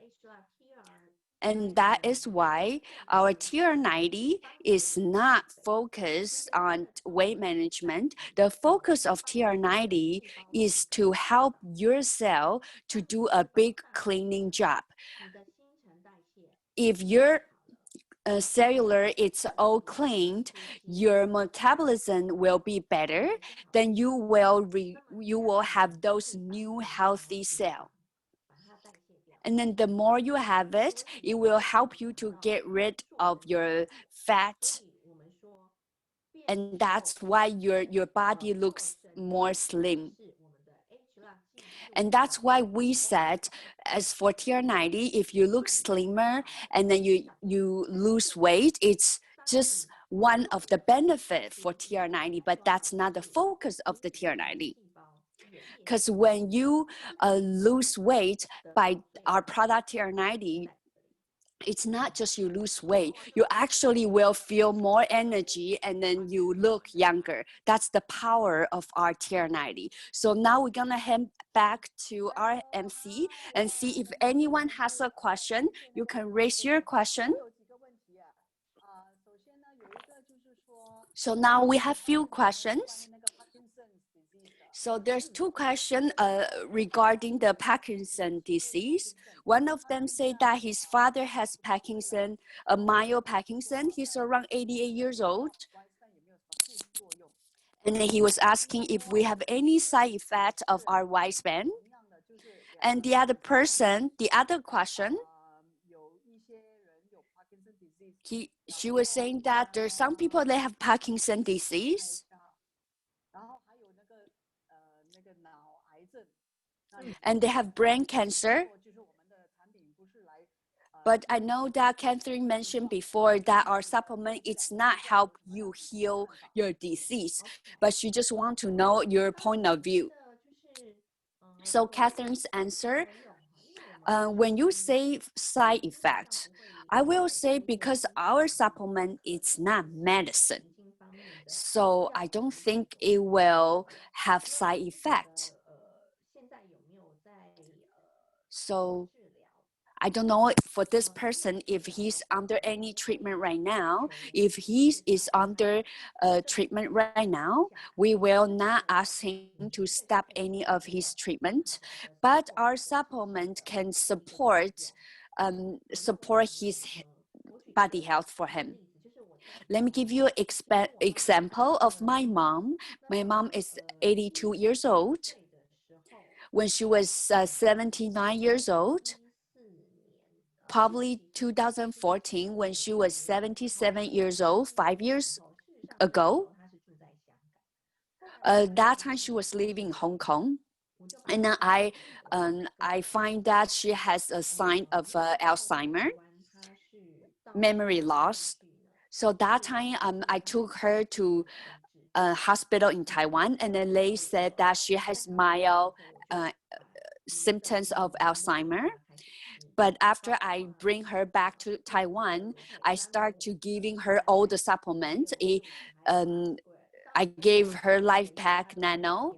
And that is why our TR90 is not focused on weight management. The focus of TR90 is to help your cell to do a big cleaning job. If your cellular it's all cleaned, your metabolism will be better. Then you will have those new healthy cells. And then the more you have it, it will help you to get rid of your fat. And that's why your body looks more slim. And that's why we said, as for TR90, if you look slimmer and then you lose weight, it's just one of the benefits for TR90, but that's not the focus of the TR90. Because when you lose weight by our product TR90, it's not just you lose weight, you actually will feel more energy and then you look younger. That's the power of our TR90. So now we're gonna hand back to our MC and see if anyone has a question. You can raise your question. So now we have few questions. So there's 2 questions regarding the Parkinson disease. One of them said that his father has Parkinson, a mild Parkinson. He's around 88 years old. And then he was asking if we have any side effect of our Wispan. And the other question, she was saying that there's some people that have Parkinson disease. And they have brain cancer. But I know that Catherine mentioned before that our supplement, it's not help you heal your disease, but she just want to know your point of view. So Catherine's answer, when you say side effect, I will say because our supplement, it's not medicine. So I don't think it will have side effect. So I don't know for this person if he's under any treatment right now. If he is under treatment right now, we will not ask him to stop any of his treatment, but our supplement can support his body health for him. Let me give you an example of my mom. My mom is 82 years old. When she was 79 years old, probably 2014, when she was 77 years old, 5 years ago, that time she was living in Hong Kong. And then I find that she has a sign of Alzheimer, memory loss. So that time I took her to a hospital in Taiwan, and then they said that she has mild symptoms of Alzheimer. But after I bring her back to Taiwan, I start to giving her all the supplements. I gave her Life Pack Nano,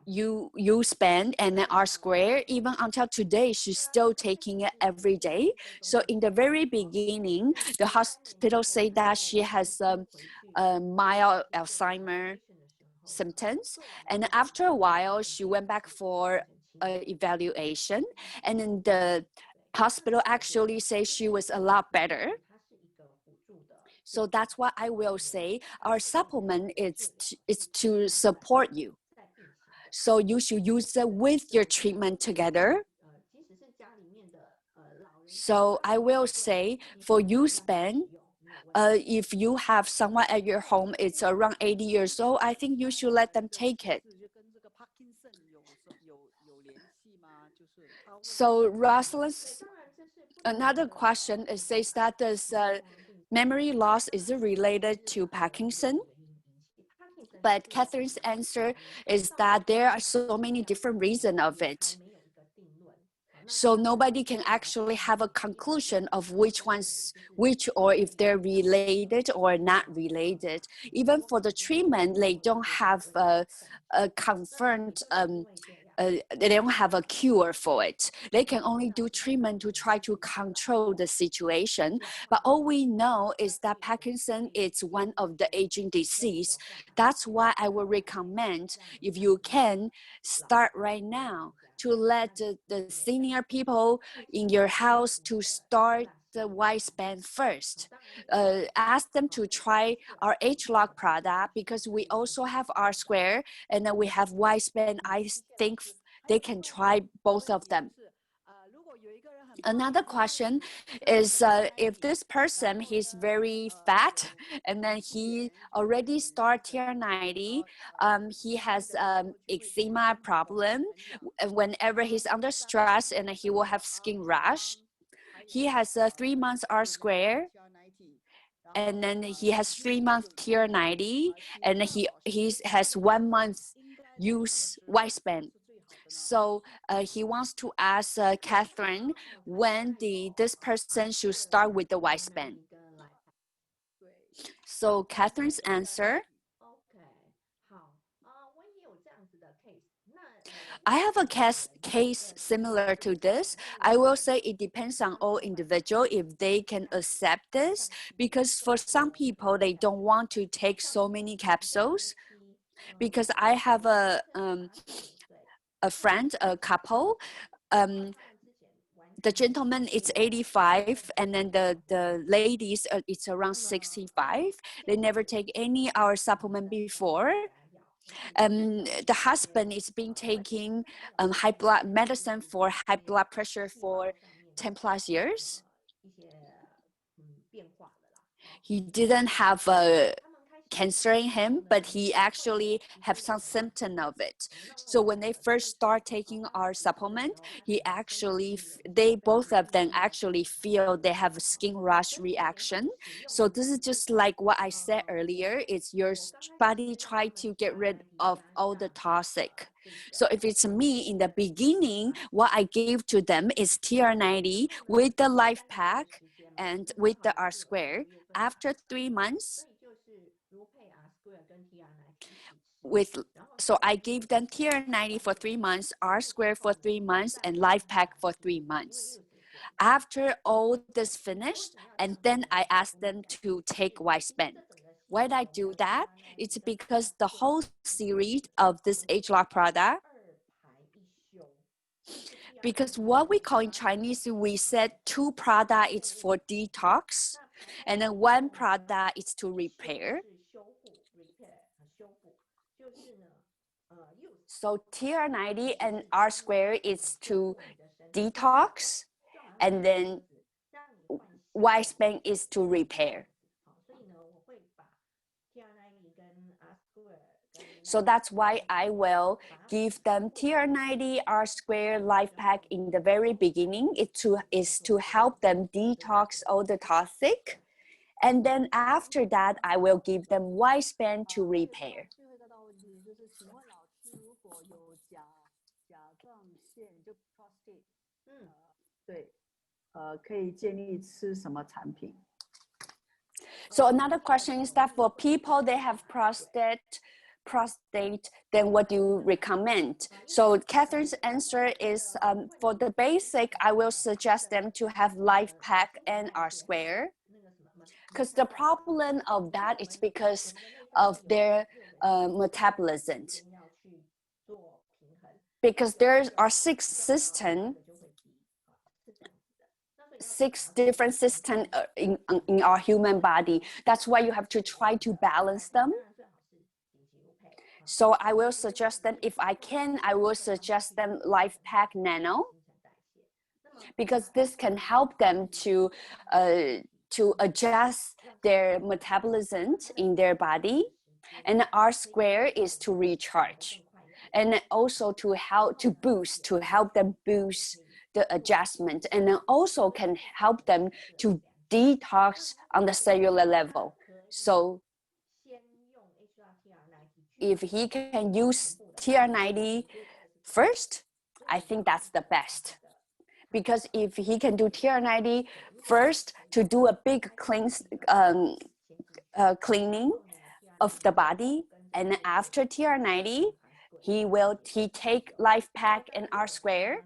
you spend, and then R Square. Even until today, she's still taking it every day. So in the very beginning, the hospital said that she has mild Alzheimer symptoms, and after a while, she went back for evaluation, and then the hospital actually says she was a lot better. So that's what I will say. Our supplement is to support you. So you should use it with your treatment together. So I will say for U-Span, if you have someone at your home, it's around 80 years old, I think you should let them take it. So Rosalind's another question, it says that does memory loss is it related to Parkinson? But Catherine's answer is that there are so many different reasons of it. So nobody can actually have a conclusion of which or if they're related or not related. Even for the treatment, they don't have a confirmed they don't have a cure for it. They can only do treatment to try to control the situation. But all we know is that Parkinson is one of the aging disease. That's why I would recommend, if you can, start right now to let the senior people in your house to start the Y-Span first. Ask them to try our H-Lock product, because we also have R Square and then we have Y-Span. I think they can try both of them. Another question is if this person, he's very fat and then he already started TR90, he has eczema problem. Whenever he's under stress, and he will have skin rash. He has a 3 months R Square, and then he has 3 months TR90, and he has 1 month use Y-Span. So he wants to ask Catherine when this person should start with the Y-Span. So Catherine's answer. I have a case similar to this. I will say it depends on all individual if they can accept this, because for some people, they don't want to take so many capsules. Because I have a friend, a couple, the gentleman is 85, and then the ladies, it's around 65. They never take any our supplement before. The husband is been taking high blood medicine for high blood pressure for 10 plus years. He didn't have cancer in him, but he actually have some symptom of it. So when they first start taking our supplement, they both of them actually feel they have a skin rash reaction. So this is just like what I said earlier, it's your body try to get rid of all the toxic. So if it's me in the beginning, what I gave to them is TR90 with the Life Pack and with the R Square. After 3 months, so I gave them TR90 for 3 months, R square for 3 months, and Life Pack for 3 months. After all this finished, and then I asked them to take Y-Span. Why did I do that? It's because the whole series of this ageLOC product, because what we call in Chinese, we said 2 product is for detox, and then 1 product is to repair. So TR90 and R square is to detox, and then Y-Span is to repair. So that's why I will give them TR90, R square, Life Pack in the very beginning. It is to help them detox all the toxic. And then after that, I will give them Y-Span to repair. 可以建议吃什么产品？ So another question is that for people they have prostate, then what do you recommend? So Catherine's answer is for the basic, I will suggest them to have Life Pack and R square. Because the problem of that is because of their metabolism. Because there are 6 different systems in our human body. That's why you have to try to balance them. So I will suggest them, if I can, I will suggest them Life Pack Nano, because this can help them to adjust their metabolism in their body. And R square is to recharge, and also to help them boost the adjustment, and then also can help them to detox on the cellular level. So if he can use TR90 first, I think that's the best. Because if he can do TR90 first to do a big cleaning of the body, and after TR90, he take Life Pack and R square.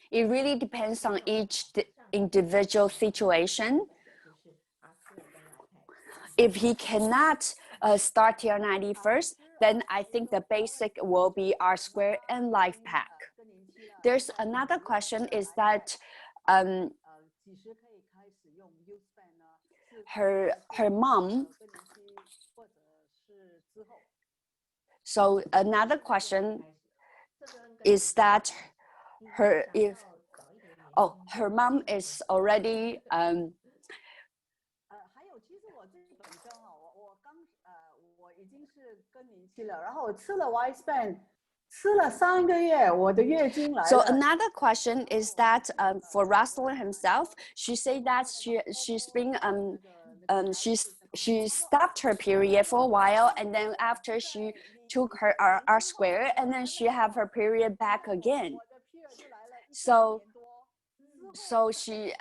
It really depends on each individual situation. If he cannot start TR90 first, then I think the basic will be R square and Life Pack. There's another question is that her mom. So another question is that her mom is already 我已经是更年期了，然后我吃了 Y-Span， 吃了3个月，我的月经来了。 So another question is that for Rosalind himself, she said that she's been she stopped her period for a while, and then after she took her R square, and then she have her period back again. So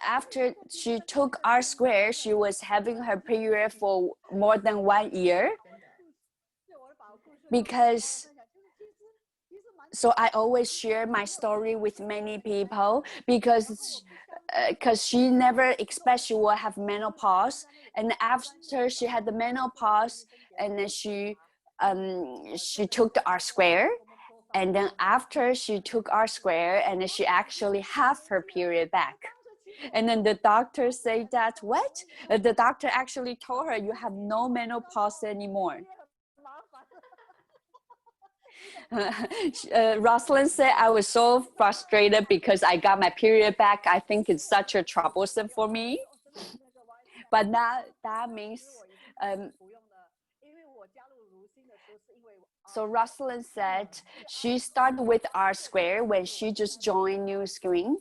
after she took R square, she was having her period for more than 1 year. Because so I always share my story with many people because she never expects she will have menopause, and after she had the menopause, and then she took the R square, and then after she took R square, and then she actually have her period back. And then the doctor said that, what? The doctor actually told her, you have no menopause anymore. Rosalind said, I was so frustrated because I got my period back. I think it's such a troublesome for me. But that means, so Rosalind said she started with R square when she just joined New Skin.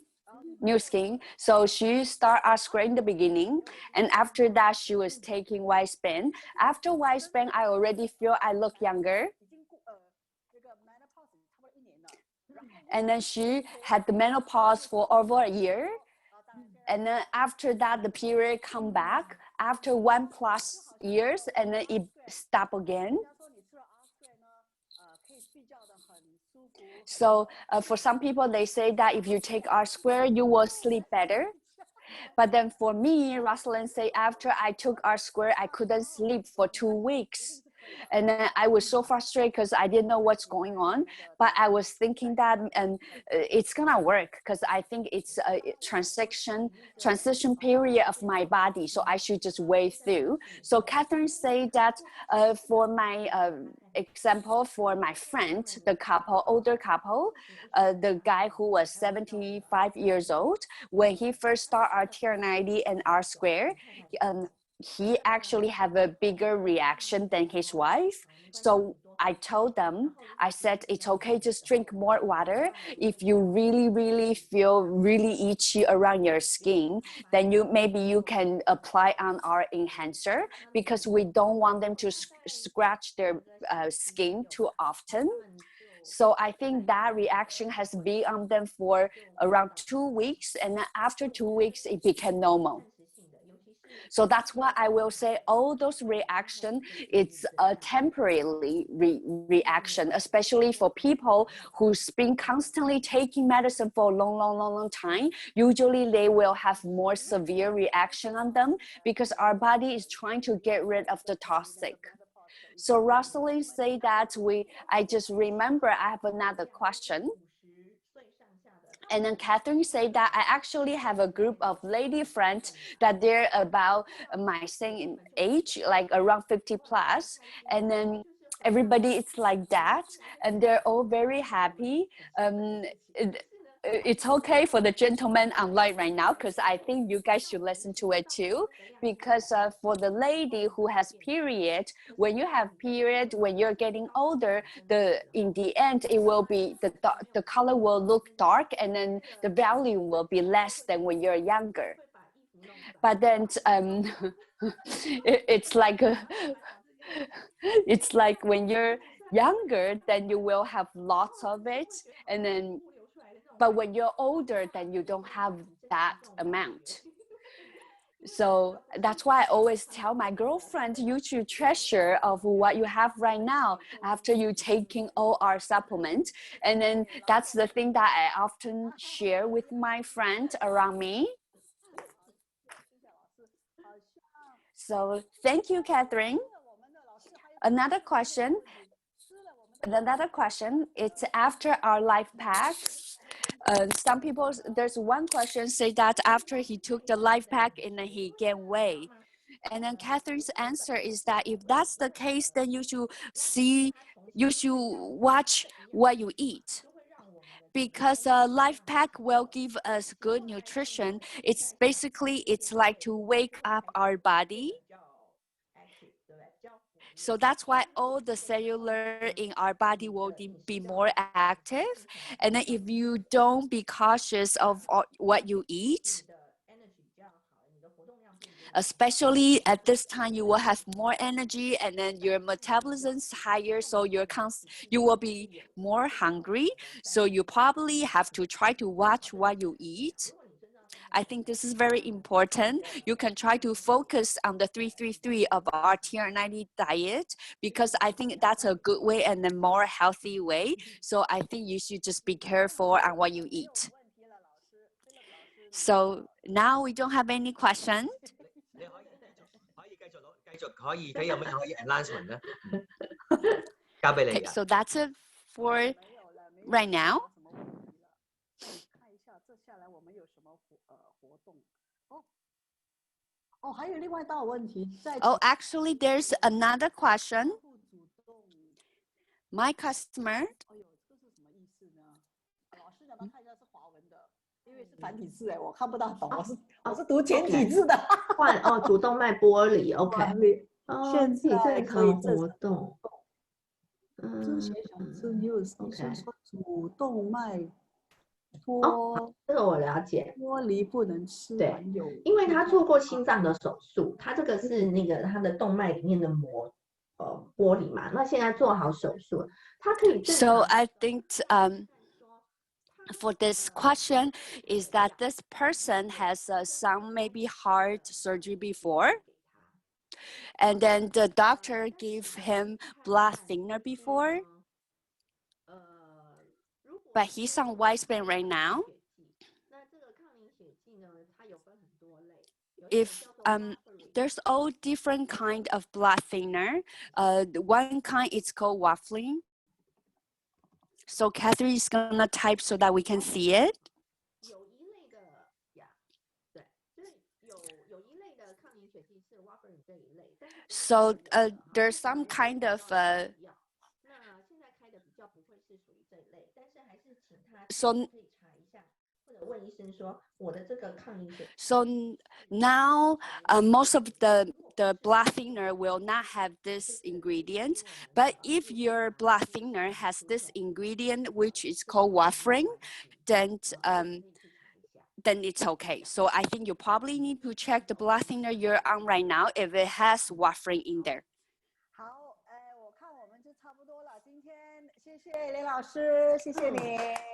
So she started R square in the beginning, and after that she was taking Y-Span. After Y-Span, I already feel I look younger. And then she had the menopause for over a year. And then after that, the period come back. after 1+ years, and then it stop again. So for some people, they say that if you take R-square, you will sleep better. But then for me, Rosalind say after I took R-square, I couldn't sleep for 2 weeks. And then I was so frustrated because I didn't know what's going on. But I was thinking that it's gonna work because I think it's a transition period of my body. So I should just wait through. So Catherine said that for my example, for my friend, the couple, older couple, the guy who was 75 years old, when he first started RTR90 and R-square, he actually have a bigger reaction than his wife. So I told them, I said, it's okay, just drink more water. If you really feel really itchy around your skin, then maybe you can apply on our enhancer, because we don't want them to scratch their skin too often. So I think that reaction has been on them for around 2 weeks, and then after 2 weeks, it became normal. So that's why I will say all those reactions, it's a temporary reaction, especially for people who's been constantly taking medicine for a long time. Usually they will have more severe reaction on them because our body is trying to get rid of the toxic. So Rosalind say that I just remember I have another question. And then Catherine said that I actually have a group of lady friends that they're about my same age, like around 50+. And then everybody is like that. And they're all very happy. It's okay for the gentleman online right now, because I think you guys should listen to it too. Because for the lady who has period, when you have period, when you're getting older, in the end, it will be, the color will look dark, and then the value will be less than when you're younger. But then it's like it's like when you're younger, then you will have lots of it, and then but when you're older, then you don't have that amount. So that's why I always tell my girlfriend, you should treasure of what you have right now after you taking all our supplements. And then that's the thing that I often share with my friends around me. So thank you, Catherine. Another question, it's after our life pack. Some people, there's one question say that after he took the life pack and then he gained weight. And then Catherine's answer is that if that's the case, then you should watch what you eat. Because life pack will give us good nutrition. It's basically, it's like to wake up our body. So that's why all the cellular in our body will be more active. And then if you don't be cautious of what you eat, especially at this time, you will have more energy, and then your metabolism's higher, so you will be more hungry. So you probably have to try to watch what you eat. I think this is very important. You can try to focus on the 333 of our TR90 diet, because I think that's a good way and a more healthy way. So I think you should just be careful on what you eat. So now we don't have any questions. Okay, so that's it for right now. Oh, actually, there's another question. My customer.哦，主动脉剥离 ，OK。哦，自己在考活动。主动脉脱，这个我了解。脱离不能吃，对，因为他做过心脏的手术，他这个是那个他的动脉里面的膜剥离嘛，那现在做好手术，他可以。So I think for this question is that this person has some maybe heart surgery before. And then the doctor gave him blood thinner before, but he's on widespan right now. If there's all different kind of blood thinner. One kind is called warfarin. So Catherine is gonna type so that we can see it. So there's some kind of so now most of the blood thinner will not have this ingredient, but if your blood thinner has this ingredient, which is called warfarin, then it's okay. So I think you probably need to check the blood thinner you're on right now if it has warfarin in there.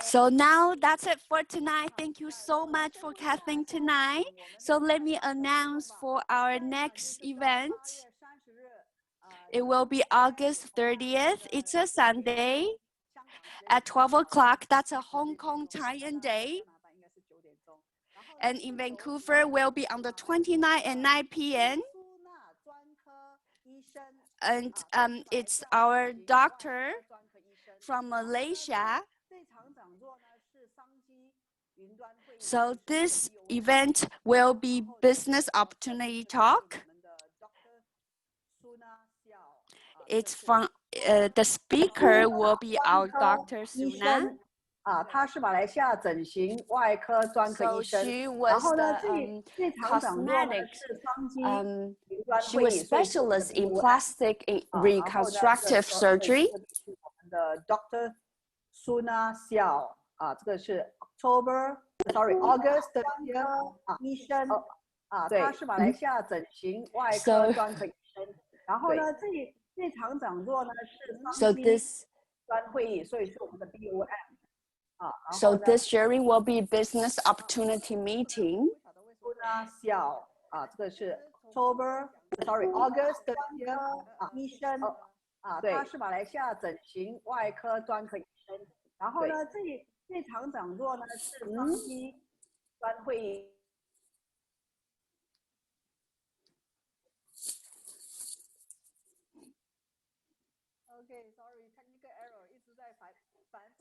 So now that's it for tonight. Thank you so much for Kathleen tonight. So let me announce for our next event. It will be August 30th. It's a Sunday at 12 o'clock. That's a Hong Kong time day. And in Vancouver will be on the 29th at 9 p.m. And it's our doctor from Malaysia. So this event will be business opportunity talk. It's from the speaker will be our Dr. Suna. 他是马来西亚整形外科专科医生。然后呢，这场讲座呢是双击云端 She 会 was 议，所以 specialist in plastic reconstructive surgery. 我们的 Dr. Suna Xiao 这个是 August 的医生他是马来西亚整形外科专科医生。然后呢，这场讲座呢是双击云端会议，所以是我们的 BOM。 So this sharing will be business opportunity meeting. 这个是 August 的医生他是马来西亚整形外科专科医生。然后呢，这场讲座呢是双击云端会议。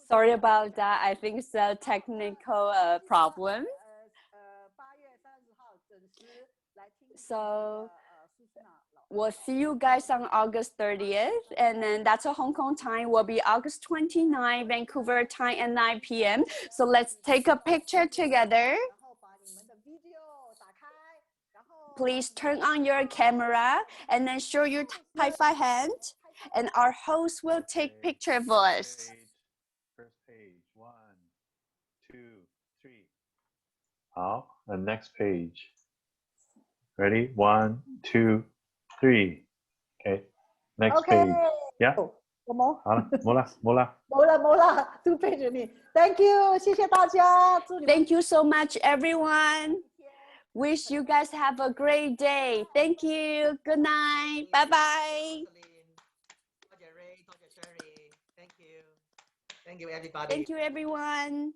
Sorry about that. I think it's a technical problem. So we'll see you guys on August 30th. And then that's a Hong Kong time. Will be August 29th, Vancouver time at 9 p.m. So let's take a picture together. Please turn on your camera and then show your high five hand. And our host will take picture of us. First page, 1, 2, 3. Oh, the next page. Ready? 1, 2, 3. Okay. Next page. Yeah. 好了，没了。2 page 你 Thank you， 谢谢大家。 Thank you so much, everyone. Wish you guys have a great day. Thank you. Good night. Bye bye. Thank you, everybody. Thank you, everyone.